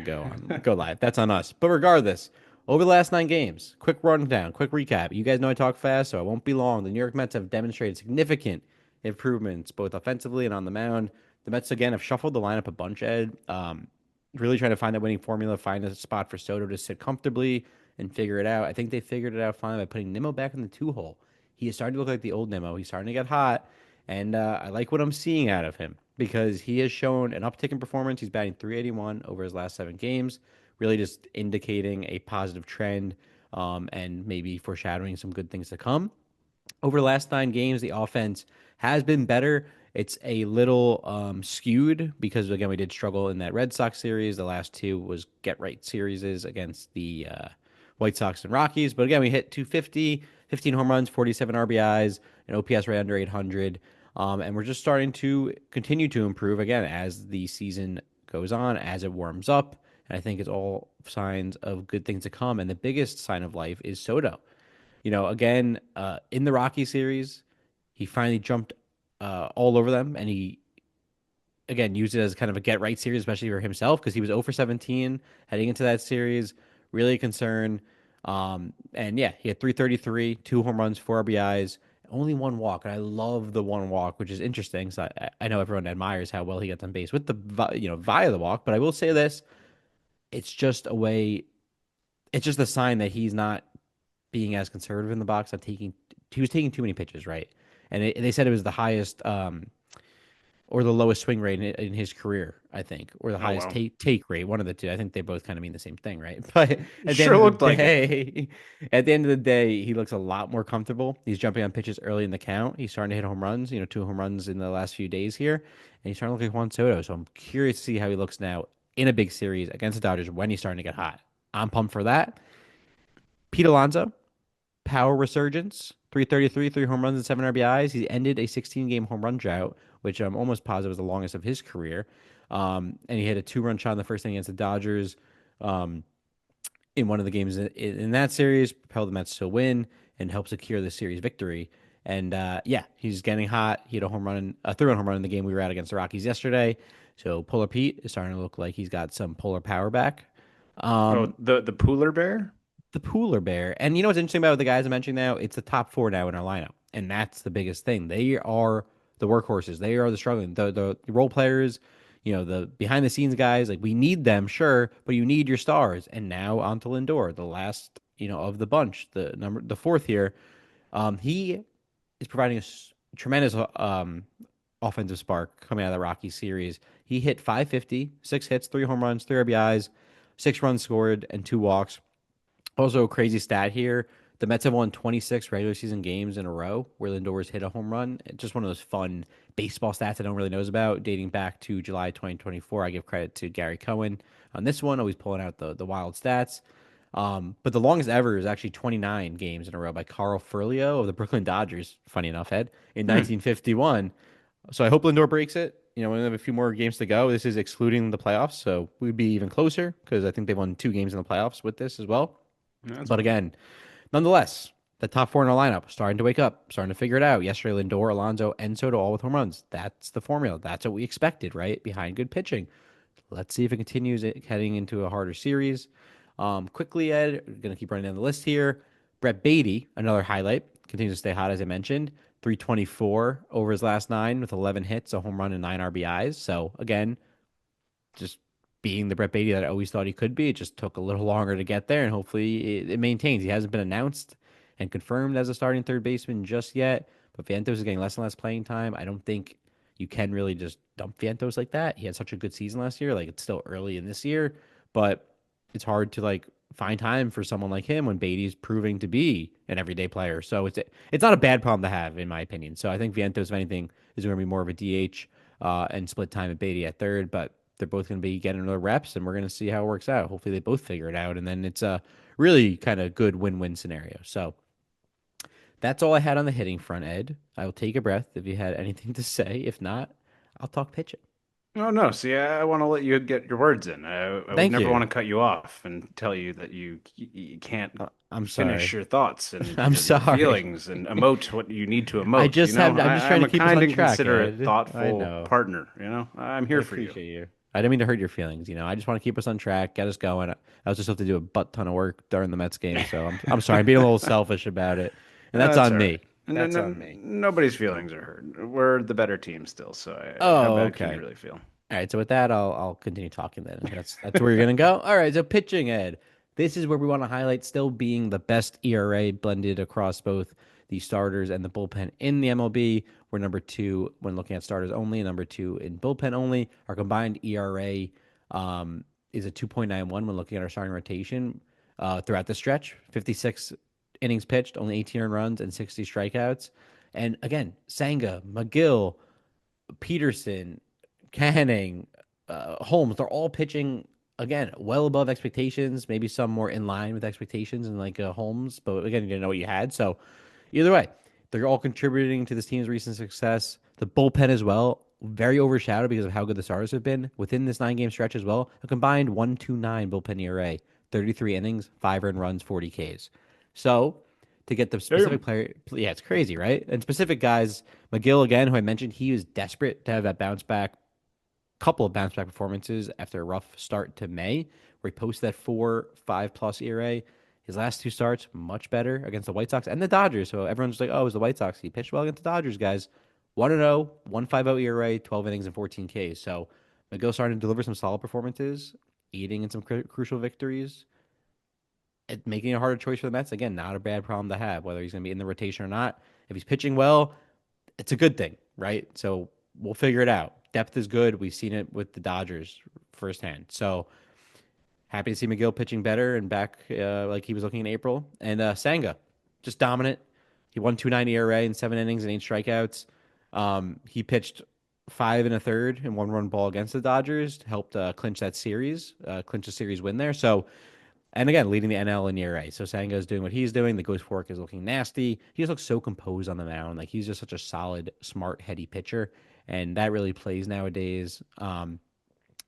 go live. That's on us. But regardless, over the last 9 games, quick rundown, quick recap. You guys know I talk fast, so I won't be long. The New York Mets have demonstrated significant improvements both offensively and on the mound. The Mets again have shuffled the lineup a bunch, Ed. Really trying to find that winning formula, find a spot for Soto to sit comfortably and figure it out. I think they figured it out finally by putting Nimmo back in the two hole. He is starting to look like the old Nimmo. He's starting to get hot, and I like what I'm seeing out of him because he has shown an uptick in performance. He's batting 381 over his last 7 games, really just indicating a positive trend and maybe foreshadowing some good things to come. Over the last 9 games, the offense has been better. It's a little skewed because again we did struggle in that Red Sox series. The last two was get right series against the White Sox and Rockies. But again, we hit 250, 15 home runs, 47 RBIs, an OPS right under 800. And we're just starting to continue to improve again as the season goes on, as it warms up. And I think it's all signs of good things to come. And the biggest sign of life is Soto. Again, in the Rocky series, he finally jumped all over them, and he again used it as kind of a get right series, especially for himself because he was 0 for 17 heading into that series. Really a concern. And yeah, he had 333, 2 home runs, 4 RBIs, only one walk. And I love the one walk, which is interesting. So I know everyone admires how well he gets on base with via the walk. But I will say this: it's just a way. It's just a sign that he's not being as conservative in the box on taking. He was taking too many pitches, right? And they said it was the highest or the lowest swing rate in his career, I think, or the Oh highest well, take rate. One of the two. I think they both kind of mean the same thing, right? But at the end sure of the looked like it. day, at the end of the day, he looks a lot more comfortable. He's jumping on pitches early in the count. He's starting to hit home runs. 2 home runs in the last few days here, and he's starting to look like Juan Soto. So I'm curious to see how he looks now in a big series against the Dodgers when he's starting to get hot. I'm pumped for that. Pete Alonso, power resurgence, 333, 3 home runs and 7 RBIs. He ended a 16-game home run drought, which I'm almost positive was the longest of his career. And he hit a 2-run shot in the first inning against the Dodgers um, in one of the games in that series, propelled the Mets to a win and helped secure the series victory. And yeah, he's getting hot. He had a 3-run home run in the game we were at against the Rockies yesterday. So Polar Pete is starting to look like he's got some polar power back. Oh, the Pooler Bear. The Pooler Bear. And you know what's interesting about the guys I'm mentioning now? It's the top four now in our lineup. And that's the biggest thing. They are the workhorses. They are the struggling, the role players, the behind the scenes guys. Like we need them, sure, but you need your stars. And now on to Lindor, the last, of the bunch, the fourth here. He is providing tremendous offensive spark coming out of the Rocky series. He hit 550, 6 hits, 3 home runs, 3 RBIs, 6 runs scored, and 2 walks. Also, a crazy stat here. The Mets have won 26 regular season games in a row where Lindor's hit a home run. It's just one of those fun baseball stats I don't really knows about, dating back to July 2024. I give credit to Gary Cohen on this one, always pulling out the wild stats. But the longest ever is actually 29 games in a row by Carl Furlio of the Brooklyn Dodgers, funny enough, Ed, in Hmm. 1951. So I hope Lindor breaks it. We have a few more games to go. This is excluding the playoffs, so we'd be even closer because I think they've won 2 games in the playoffs with this as well. That's But fun. again, nonetheless, the top four in our lineup starting to wake up, starting to figure it out. Yesterday, Lindor, Alonso, and Soto all with home runs. That's the formula. That's what we expected, right? Behind good pitching. Let's see if it continues heading into a harder series. Quickly, Ed, we're going to keep running down the list here. Brett Beatty, another highlight, continues to stay hot, as I mentioned. 324 over his last 9 with 11 hits, a home run, and 9 RBIs. So, again, just being the Brett Beatty that I always thought he could be. It just took a little longer to get there, and hopefully it maintains. He hasn't been announced and confirmed as a starting third baseman just yet, but Vientos is getting less and less playing time. I don't think you can really just dump Vientos like that. He had such a good season last year. Like it's still early in this year, but it's hard to like find time for someone like him when Beatty's proving to be an everyday player. So it's not a bad problem to have, in my opinion. So I think Vientos, if anything, is going to be more of a DH and split time at Beatty at third, but they're both going to be getting their reps, and we're going to see how it works out. Hopefully, they both figure it out, and then it's a really kind of good win-win scenario. So that's all I had on the hitting front, Ed. I will take a breath if you had anything to say. If not, I'll talk pitching. Oh no, see, I want to let you get your words in. I would Thank never want you. to cut you off and tell you that you can't I'm finish sorry. your thoughts and I'm your sorry. feelings and emote what you need to I emote. just have. I'm just trying I'm to a keep us kind on and track, considerate, Ed. I thoughtful know. partner. I'm I here for you. appreciate you. I didn't mean to hurt your feelings. I just want to keep us on track, get us going. I was just have to do a butt ton of work during the Mets game, so I'm sorry. I'm being a little selfish about it, and that's That's on all right. me. That's on me. Nobody's feelings are hurt. We're the better team still, so how Oh, bad can you okay. really feel? All right, so with that, I'll continue talking then. That's where you're gonna go. All right, so pitching, Ed. This is where we want to highlight still being the best ERA blended across both the starters and the bullpen in the MLB. We're number two when looking at starters only, number two in bullpen only. Our combined ERA is a 2.91 when looking at our starting rotation throughout the stretch. 56 innings pitched, only 18 earned runs and 60 strikeouts. And again, Sanga, McGill, Peterson, Canning, Holmes, they're all pitching again well above expectations. Maybe some more in line with expectations, and like Holmes, but again, you didn't know what you had. So either way, they're all contributing to this team's recent success. The bullpen as well, very overshadowed because of how good the starters have been within this 9 game stretch as well. A combined 1.29 bullpen ERA, 33 innings, 5 earned runs, 40 Ks. So to get the specific Damn. player. Yeah, it's crazy, right? And specific guys, McGill again, who I mentioned, he was desperate to have that bounce back, couple of bounce back performances after a rough start to May, where he posted that 4.5+ ERA. His last 2 starts much better against the White Sox and the Dodgers. So everyone's like, "Oh, it was the White Sox." He pitched well against the Dodgers, guys. 1-0, 1.50 ERA, 12 innings and 14 Ks. So McGill starting to deliver some solid performances, eating in some crucial victories. making a harder choice for the Mets. Again, not a bad problem to have, whether he's going to be in the rotation or not. If he's pitching well, it's a good thing, right? So we'll figure it out. Depth is good. We've seen it with the Dodgers firsthand. So happy to see McGill pitching better and back like he was looking in April. And Sanga, just dominant. He won 2.90 ERA in 7 innings and 8 strikeouts. He pitched 5 1/3 and 1 run ball against the Dodgers, helped clinch that series, clinch a series win there. So, and again, leading the NL in ERA. So Sanga is doing what he's doing. The ghost fork is looking nasty. He just looks so composed on the mound. Like he's just such a solid, smart, heady pitcher. And that really plays nowadays. And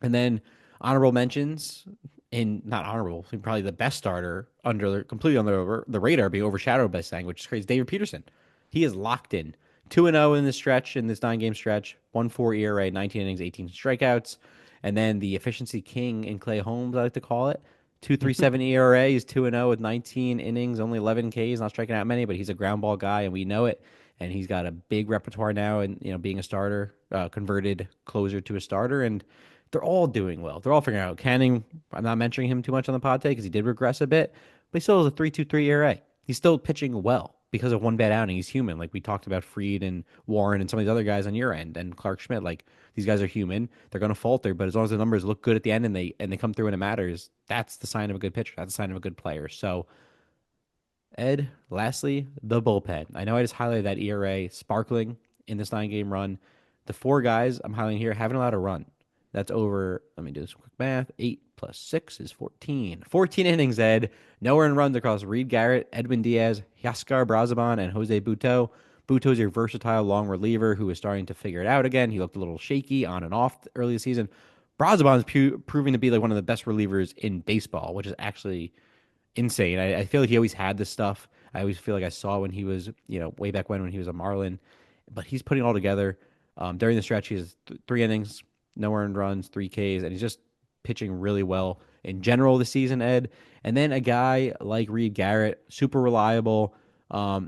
then honorable mentions in not honorable, probably the best starter completely under the radar, being overshadowed by Sang, which is crazy. David Peterson, he is locked in 2-0 in this 9 game stretch, 1.4 ERA, 19 innings, 18 strikeouts, and then the efficiency king in Clay Holmes, I like to call it. 2.37 ERA. He's 2-0 with 19 innings, only 11 Ks, not striking out many, but he's a ground ball guy, and we know it. And he's got a big repertoire now, and being a starter, converted closer to a starter, and they're all doing well. They're all figuring out. Canning, I'm not mentioning him too much on the pod today because he did regress a bit, but he still has a 3.23 ERA. He's still pitching well because of one bad outing. He's human. Like we talked about Fried and Warren and some of these other guys on your end and Clark Schmidt. Like these guys are human. They're going to falter, but as long as the numbers look good at the end and they come through when it matters, that's the sign of a good pitcher. That's a sign of a good player. So Ed, lastly, the bullpen. I know I just highlighted that ERA sparkling in this 9 game run. The 4 guys I'm highlighting here haven't allowed a run. That's over, let me do this quick math. 8 plus 6 is 14. 14 innings, Ed. No earned runs across Reed Garrett, Edwin Diaz, Yaskar Brazaban, and Jose Buto. Buto's your versatile long reliever who is starting to figure it out again. He looked a little shaky on and off early this season. Brazaban is proving to be like one of the best relievers in baseball, which is actually insane. I feel like he always had this stuff. I always feel like I saw when he was, way back when he was a Marlin, but he's putting it all together. During the stretch, he has 3 innings, no earned runs, 3 Ks, and he's just pitching really well in general this season, Ed. And then a guy like Reed Garrett, super reliable.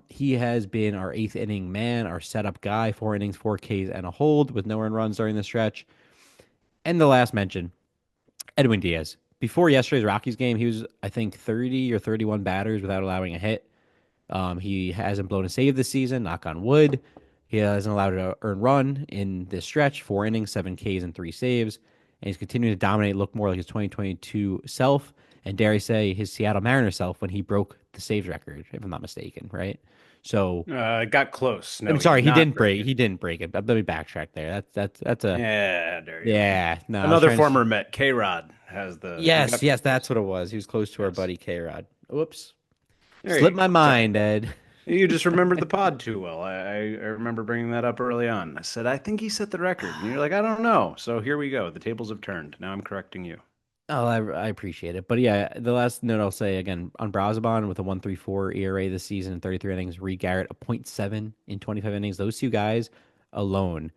He has been our 8th inning man, our setup guy, 4 innings, 4 Ks, and a hold with no earned runs during the stretch. And the last mention, Edwin Diaz. Before yesterday's Rockies game, he was, I think, 30 or 31 batters without allowing a hit. He hasn't blown a save this season, knock on wood. He hasn't allowed an earned run in this stretch, 4 innings, 7 Ks, and 3 saves. And he's continuing to dominate, look more like his 2022 self, and dare I say, his Seattle Mariners self when he broke the saves record, if I'm not mistaken, right? So, Got close. No, I'm he did sorry, he not didn't break. He didn't break it. Let me backtrack there. That's a Yeah, there you go. yeah. No, I was Another trying to. former Met, K-Rod, has he Yes, got yes, that's what it was. He was close to our yes. buddy K Rod. Whoops. There you Slipped my go. Sorry. mind, Ed. You just remembered the pod too well. I remember bringing that up early on. I said, I think he set the record. And you're like, I don't know. So here we go. The tables have turned. Now I'm correcting you. Oh, I appreciate it. But yeah, the last note I'll say again on Brazaban with a 1.34 ERA this season in 33 innings, Reed Garrett a .7 in 25 innings. Those 2 guys alone,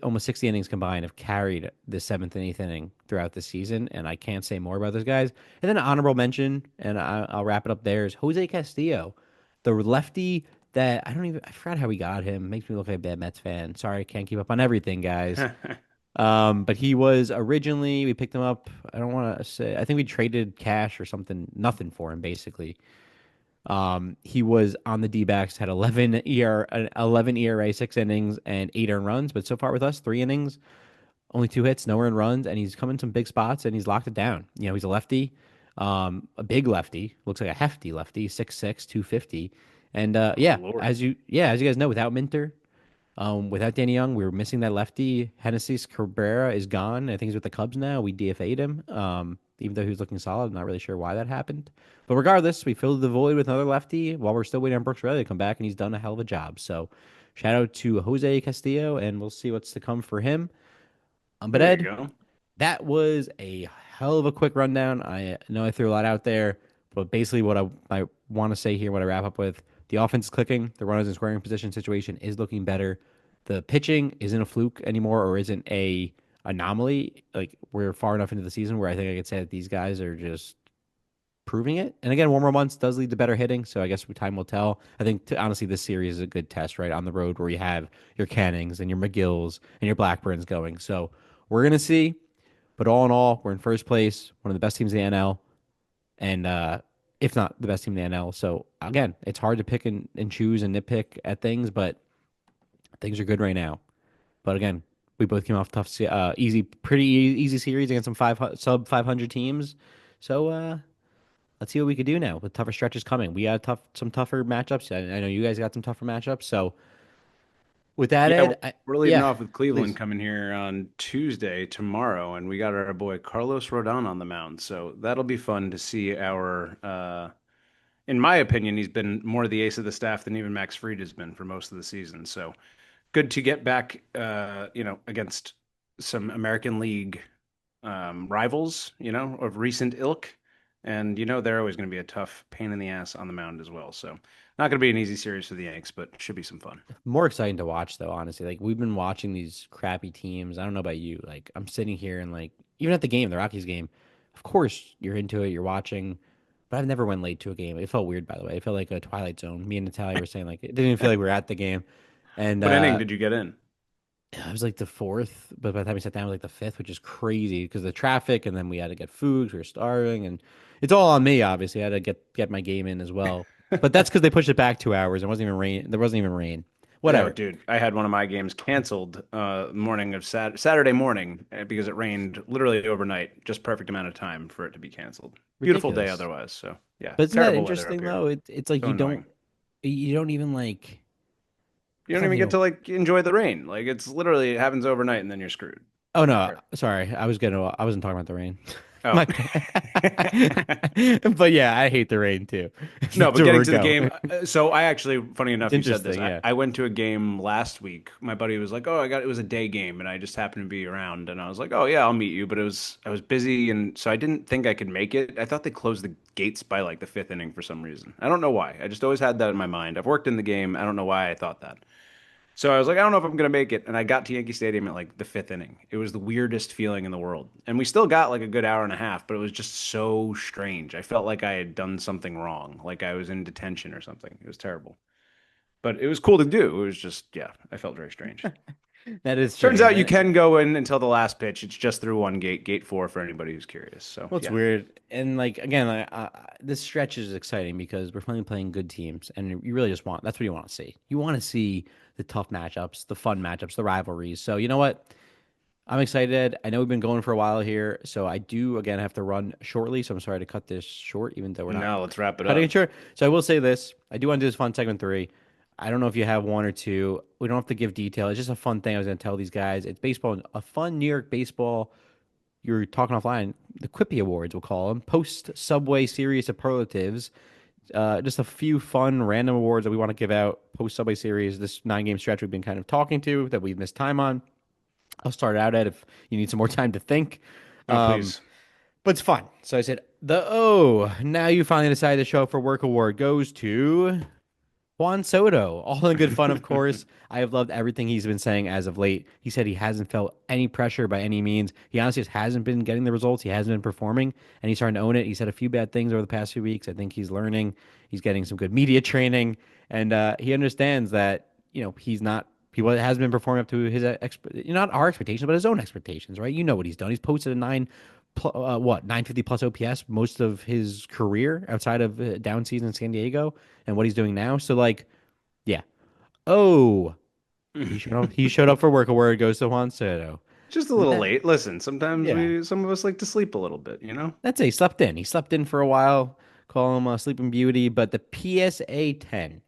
almost 60 innings combined, have carried the 7th and 8th inning throughout the season. And I can't say more about those guys. And then an honorable mention, and I'll wrap it up there, is Jose Castillo, the lefty that I forgot how we got him. Makes me look like a bad Mets fan. Sorry, I can't keep up on everything, guys. But he was originally, we picked him up. I don't want to say, I think we traded cash or something, nothing for him basically. He was on the D-backs, had 11 ERA, 6 innings, and 8 earned runs. But so far with us, 3 innings, only 2 hits, no earned runs, and he's come in some big spots and he's locked it down. He's a lefty, a big lefty, looks like a hefty lefty, 6'6", 250. And Oh, Lord. as you guys know, without Minter, without Danny Young, we were missing that lefty. Hennessy Cabrera is gone. I think he's with the Cubs now. We DFA'd him, even though he was looking solid. I'm not really sure why that happened. But regardless, we filled the void with another lefty while we're still waiting on Brooks Riley to come back, and he's done a hell of a job. So shout out to Jose Castillo, and we'll see what's to come for him. But There you Ed, go. that was a hell of a quick rundown. I know I threw a lot out there, but basically what I want to say here, what I wrap up with, the offense is clicking. The runners in scoring position situation is looking better. The pitching isn't a fluke anymore or isn't a anomaly. Like we're far enough into the season where I think I could say that these guys are just proving it. And again, warmer months does lead to better hitting, so I guess time will tell. I think honestly, this series is a good test, right, on the road where you have your Cannings and your McGills and your Blackburns going. So we're gonna see. But all in all, we're in first place, one of the best teams in the NL, and if not the best team in the NL. So again, it's hard to pick and choose and nitpick at things, but things are good right now. But again, we both came off pretty easy series against some sub 500 teams. So let's see what we could do now with tougher stretches coming. We got some tougher matchups. I know you guys got some tougher matchups. So with that, Yeah, Ed, we're leading yeah, off with Cleveland please. coming here on Tuesday tomorrow, and we got our boy Carlos Rodon on the mound. So that'll be fun to see our in my opinion, he's been more the ace of the staff than even Max Fried has been for most of the season. So good to get back, against some American League rivals, of recent ilk. And, they're always going to be a tough pain in the ass on the mound as well. So not going to be an easy series for the Yanks, but should be some fun. More exciting to watch though, honestly. Like we've been watching these crappy teams. I don't know about you. Like I'm sitting here and like even at the game, the Rockies game, of course you're into it, you're watching, but I've never went late to a game. It felt weird by the way. It felt like a Twilight Zone. Me and Natalia were saying like it didn't even feel like we were at the game. And What inning did you get in? it was like the fourth, but by the time we sat down, it was like the fifth, which is crazy because the traffic, and then we had to get food. 'Cause we were starving, and it's all on me. Obviously, I had to get my game in as well. But that's because they pushed it back 2 hours. It wasn't even rain. There wasn't even rain. Oh, Whatever. dude, I had one of my games canceled morning of Saturday morning because it rained literally overnight, just perfect amount of time for it to be canceled. Beautiful day Ridiculous. otherwise. So yeah, But isn't that terrible weather up interesting here. though? It's like So annoying. you don't even like You it's don't not even get even. to like enjoy the rain. Like it's literally it happens overnight and then you're screwed. Oh no, Terrible. sorry. I wasn't talking about the rain. Oh. My bad. But yeah, I hate the rain too. No, That's but where getting we're to the going. game. So I actually, funny It's enough, you said this. interesting, I, yeah. I went to a game last week. My buddy was like, "Oh, it was a day game," and I just happened to be around, and I was like, "Oh yeah, I'll meet you." But I was busy, and so I didn't think I could make it. I thought they closed the gates by like the fifth inning for some reason. I don't know why. I just always had that in my mind. I've worked in the game. I don't know why I thought that. So I was like, I don't know if I'm gonna make it, and I got to Yankee Stadium at like the fifth inning. It was the weirdest feeling in the world, and we still got like a good hour and a half, but it was just so strange. I felt like I had done something wrong, like I was in detention or something. It was terrible, but it was cool to do. It was just, yeah, I felt very strange. That is Turns strange. out you can go in until the last pitch. It's just through one gate, gate four, for anybody who's curious. So Well, it's yeah, weird, and like again, this stretch is exciting because we're finally playing good teams, and you really just want that's what you want to see. You want to see the tough matchups, the fun matchups, the rivalries. So you know what? I'm excited. I know we've been going for a while here, so I do again have to run shortly. So I'm sorry to cut this short, even though we're not now let's wrap it cutting up. it short. So I will say this: I do want to do this fun segment three. I don't know if you have one or two. We don't have to give detail. It's just a fun thing I was going to tell these guys. It's baseball, a fun New York baseball you're talking offline, the Quippy Awards, we'll call them, post Subway Series superlatives. Just a few fun random awards that we want to give out post Subway Series. This 9 game stretch we've been kind of talking to that we've missed time on. I'll start out at if you need some more time to think. Oh, Um, please. but it's fun. So I said, now you finally decided to show up for work award goes to Juan Soto, all in good fun, of course. I have loved everything he's been saying as of late. He said he hasn't felt any pressure by any means. He honestly just hasn't been getting the results. He hasn't been performing, and he's starting to own it. He said a few bad things over the past few weeks. I think he's learning. He's getting some good media training, and he understands that he's not. He hasn't been performing up to his not our expectations, but his own expectations, right? You know what he's done. He's posted a 950 plus OPS most of his career outside of down season in San Diego and what he's doing now. So like, yeah. Oh, he showed up for work. A word goes to Juan Soto. Just a little Nah, late. Listen, sometimes yeah, some of us like to sleep a little bit. that's it. He slept in. He slept in for a while. Call him a sleeping beauty. But the PSA 10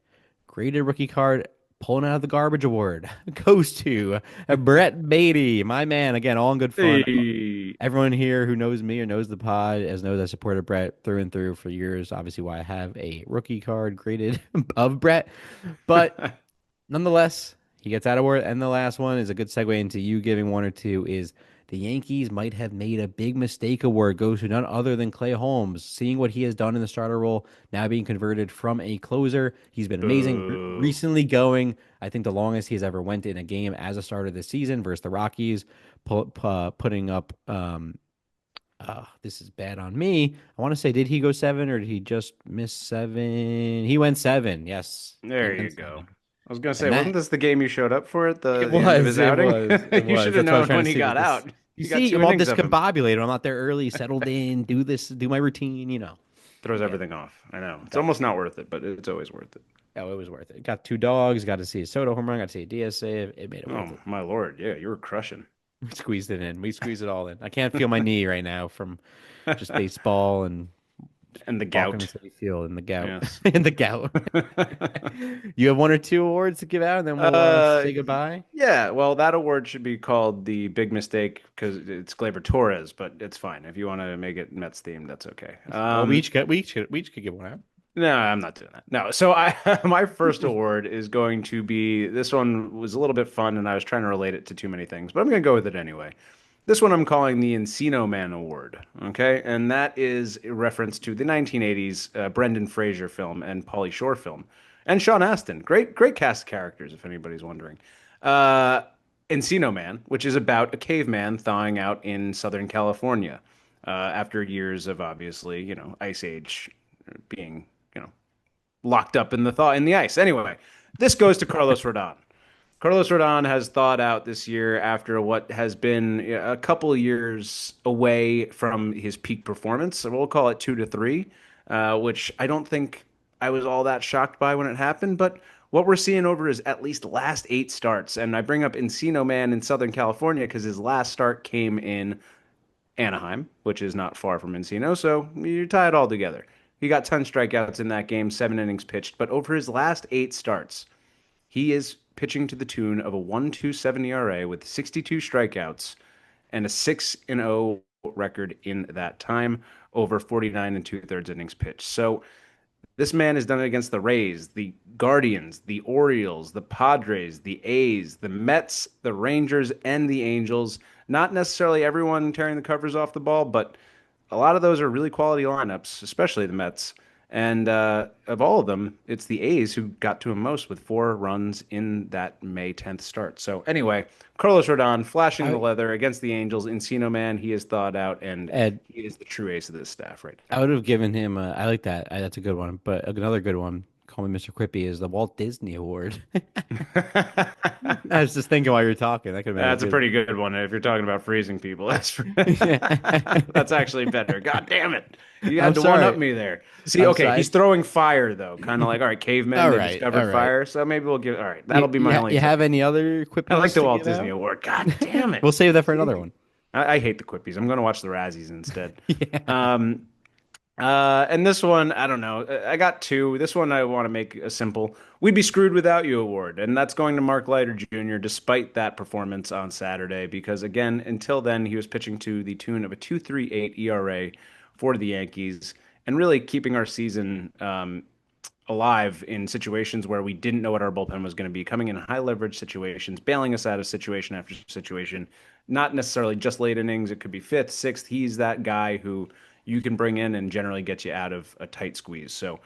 graded rookie card pulling out of the garbage award goes to Brett Beatty, my man. Again, all in good fun. Hey. Everyone here who knows me or knows the pod as knows I supported Brett through and through for years. Obviously, why I have a rookie card graded of Brett. But nonetheless, he gets out of work. And the last one is a good segue into you giving one or two is the Yankees might have made a big mistake award goes to none other than Clay Holmes. Seeing what he has done in the starter role, now being converted from a closer. He's been amazing. Boo. Recently going, I think the longest he's ever went in a game as a starter this season versus the Rockies, putting up this is bad on me. I want to say, did he go seven or did he just miss seven? He went seven. Yes, he There you went go. seven. I was gonna say, And wasn't that this the game you showed up for at it the end of was, his it outing? was, it You was. should have That's what I was known trying when to he see got with this. out. You You got see, two I'm all innings of him. discombobulated. I'm not there early, settled in, do this, do my routine. Throws Yeah. everything off. I know. It's That, almost not worth it, but it's always worth it. oh, it was worth it. Got 2 dogs. Got to see a Soto home run. Got to see a Diaz save. It made it worth Oh it. my Lord. Yeah, you were crushing. We squeezed it in. We squeezed it all in. I can't feel my knee right now from just baseball and And the walking the gout. city field in the gout. Yes. In the gout. You have one or two awards to give out, and then we'll say goodbye. Yeah, well, that award should be called the big mistake because it's Gleyber Torres, but it's fine. If you want to make it Mets themed, that's okay. Well, we each could give one out. No, I'm not doing that. No, so I my first award is going to be this one was a little bit fun, and I was trying to relate it to too many things, but I'm going to go with it anyway. This one I'm calling the Encino Man Award. Okay, and that is a reference to the 1980s Brendan Fraser film and Pauly Shore film, and Sean Astin. Great cast of characters, if anybody's wondering. Uh, Encino Man, which is about a caveman thawing out in Southern California after years of obviously, ice age being, locked up in the ice. Anyway, this goes to Carlos Rodon. Carlos Rodon has thawed out this year after what has been a couple of years away from his peak performance. So we'll call it 2 to 3, which I don't think I was all that shocked by when it happened. But what we're seeing over his at least last 8 starts, and I bring up Encino Man in Southern California because his last start came in Anaheim, which is not far from Encino. So you tie it all together. He got 10 strikeouts in that game, 7 innings pitched. But over his last 8 starts, he is pitching to the tune of a 1.27 ERA with 62 strikeouts and a 6-0 record in that time over 49 and 2/3 innings pitched. So this man has done it against the Rays, the Guardians, the Orioles, the Padres, the A's, the Mets, the Rangers, and the Angels. Not necessarily everyone tearing the covers off the ball, but a lot of those are really quality lineups, especially the Mets. And of all of them, it's the A's who got to him most with 4 runs in that May 10th start. So anyway, Carlos Rodon flashing the I leather against the Angels. Encino Man, he is thawed out, and Ed, he is the true ace of this staff right I now. would have given him. I like that. That's a good one. But another good one. Call me Mr. Quippy is the Walt Disney Award. I was just thinking while you were talking. That could have been a That's a good. pretty good one. If you're talking about freezing people, Yeah. that's actually better. God damn it. You I'm had to one up sorry. me there. See, I'm okay, he's sorry. throwing fire though. Kind of like, all right, cavemen, All they right. discovered All right. fire. So maybe we'll give, all right, You, that'll be you, my ha only you have take. any other I like quippies the to Walt give Disney out? Award. God damn it. We'll save that for another See? one. I hate the Quippies. I'm going to watch the Razzies instead. Yeah. Um, and this one, I don't know. I got two. This one I want to make a simple "We'd Be Screwed Without You" award, and that's going to Mark Leiter Jr. despite that performance on Saturday, because again, until then, he was pitching to the tune of a 2.38 ERA for the Yankees, and really keeping our season alive in situations where we didn't know what our bullpen was going to be, coming in high leverage situations, bailing us out of situation after situation. Not necessarily just late innings. It could be fifth, sixth. He's that guy who you can bring in and generally get you out of a tight squeeze. So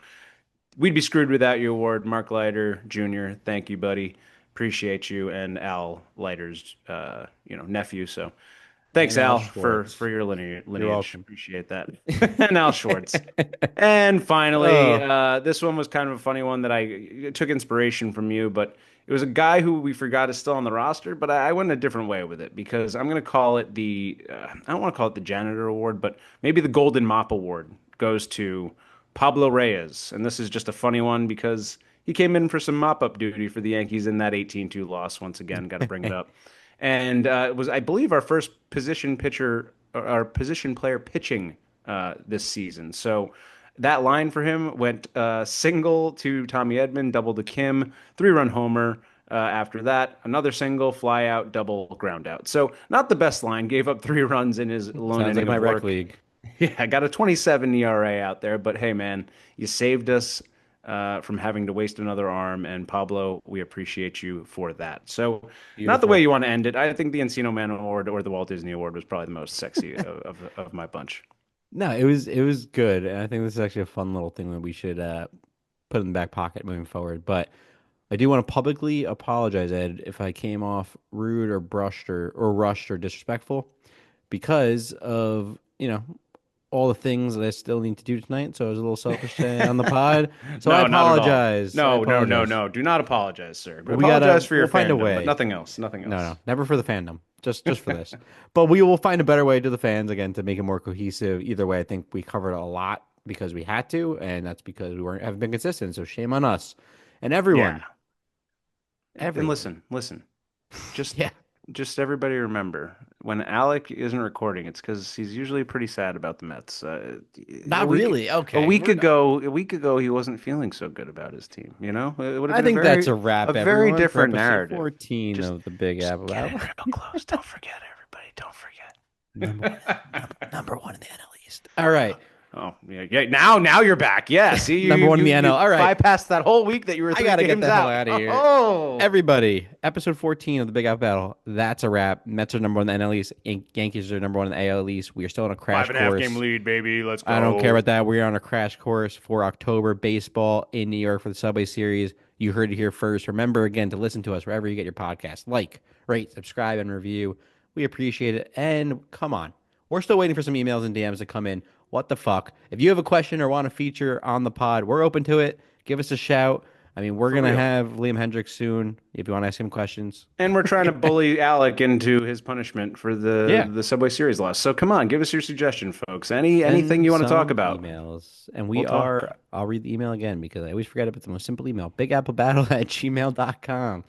we'd be screwed without you award, Mark Leiter Jr. Thank you, buddy. Appreciate you, and Al Leiter's nephew. So thanks, And Al Al, for Schwartz. your You're lineage. welcome. Appreciate that. And Al Schwartz. And finally, Oh, this one was kind of a funny one that I took inspiration from you, but it was a guy who we forgot is still on the roster, but I went a different way with it because I'm going to call it I don't want to call it the janitor award, but maybe the Golden Mop Award goes to Pablo Reyes. And this is just a funny one because he came in for some mop-up duty for the Yankees in that 18-2 loss. Once again, got to bring it up. And it was, I believe, our first position pitcher, our position player pitching this season. So that line for him went single to Tommy Edman, double to Kim, 3-run homer. After that, another single, fly out, double, ground out. So not the best line. Gave up 3 runs in his lone sounds like inning my of rec work. league. Yeah, I got a 27 ERA out there, but hey, man, you saved us from having to waste another arm, and Pablo, we appreciate you for that. So, not the way Beautiful. you want to end it. I think the Encino Man Award or the Walt Disney Award was probably the most sexy of my bunch. No, it was good, and I think this is actually a fun little thing that we should put in the back pocket moving forward. But I do want to publicly apologize, Ed, if I came off rude or brushed or rushed or disrespectful because of, all the things that I still need to do tonight. So I was a little selfish today on the pod. So I No, not at all. apologize. I No, no, no, apologize. no. Do not apologize, sir. But we gotta Apologize for your we'll find a fandom, but way. nothing else. Nothing No, no, else. never for the fandom. Just for this. But we will find a better way to the fans again to make it more cohesive. Either way, I think we covered a lot because we had to, and that's because we haven't been consistent. So shame on us and Yeah. everyone. And listen. Just Yeah. just everybody remember, when Alec isn't recording, it's because he's usually pretty sad about the Mets. Not really. Okay. A week ago, he wasn't feeling so good about his team. You know, it would have I been think that's a wrap, a very everyone, for different episode narrative. 14 Just, of the Big just Apple get Battle. it real close. Don't forget, everybody. Don't forget. Number one in the NL East. All right. Oh yeah. Now you're back. Yeah. See, you Number one in the you NL. All right. bypassed that whole week that you were I 3 gotta get games the hell out. out of here. Oh, Everybody, episode 14 of the Big Apple Battle. That's a wrap. Mets are number one in the NL East. Yankees are number one in the AL East. We are still on a crash 5.5 course. game lead, baby. Let's go. I don't care about that. We're on a crash course for October baseball in New York for the Subway Series. You heard it here first. Remember, again, to listen to us wherever you get your podcast. Like, rate, subscribe, and review. We appreciate it. And come on. We're still waiting for some emails and DMs to come in. What the fuck? If you have a question or want a feature on the pod, we're open to it. Give us a shout. I mean, we're going to have Liam Hendricks soon if you want to ask him questions. And we're trying to bully Alec into his punishment for the Subway Series loss. So come on, give us your suggestion, folks. Anything you want to talk about. Emails. And I'll read the email again because I always forget it, but the most simple email, bigapplebattle@gmail.com.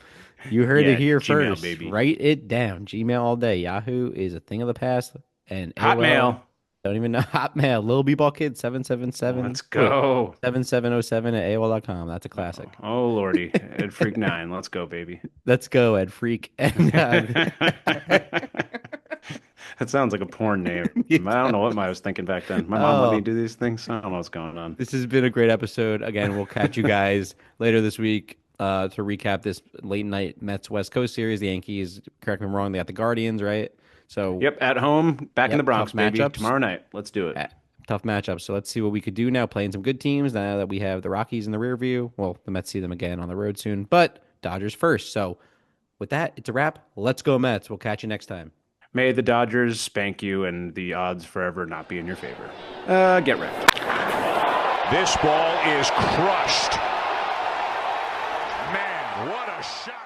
You heard it here Gmail, first. baby. Write it down. Gmail all day. Yahoo is a thing of the past. And Hotmail. Don't even know. Hotmail. Lil B-Ball Kid 777. Let's go. 7707 at AOL.com. That's a classic. Oh, Lordy. Ed Freak 9. Let's go, baby. Let's go, Ed Freak. And, That sounds like a porn name. I don't know what I was thinking back then. My mom let me do these things. I don't know what's going on. This has been a great episode. Again, we'll catch you guys later this week to recap this late night Mets West Coast series. The Yankees, correct me if I'm wrong, they got the Guardians, right? So yep, at home, back in the Bronx, baby. Matchups. Tomorrow night. Let's do it. Tough matchups. So let's see what we could do now. Playing some good teams now that we have the Rockies in the rear view. Well, the Mets see them again on the road soon, but Dodgers first. So with that, it's a wrap. Let's go Mets. We'll catch you next time. May the Dodgers spank you and the odds forever not be in your favor. Get wrecked. This ball is crushed. Man, what a shot.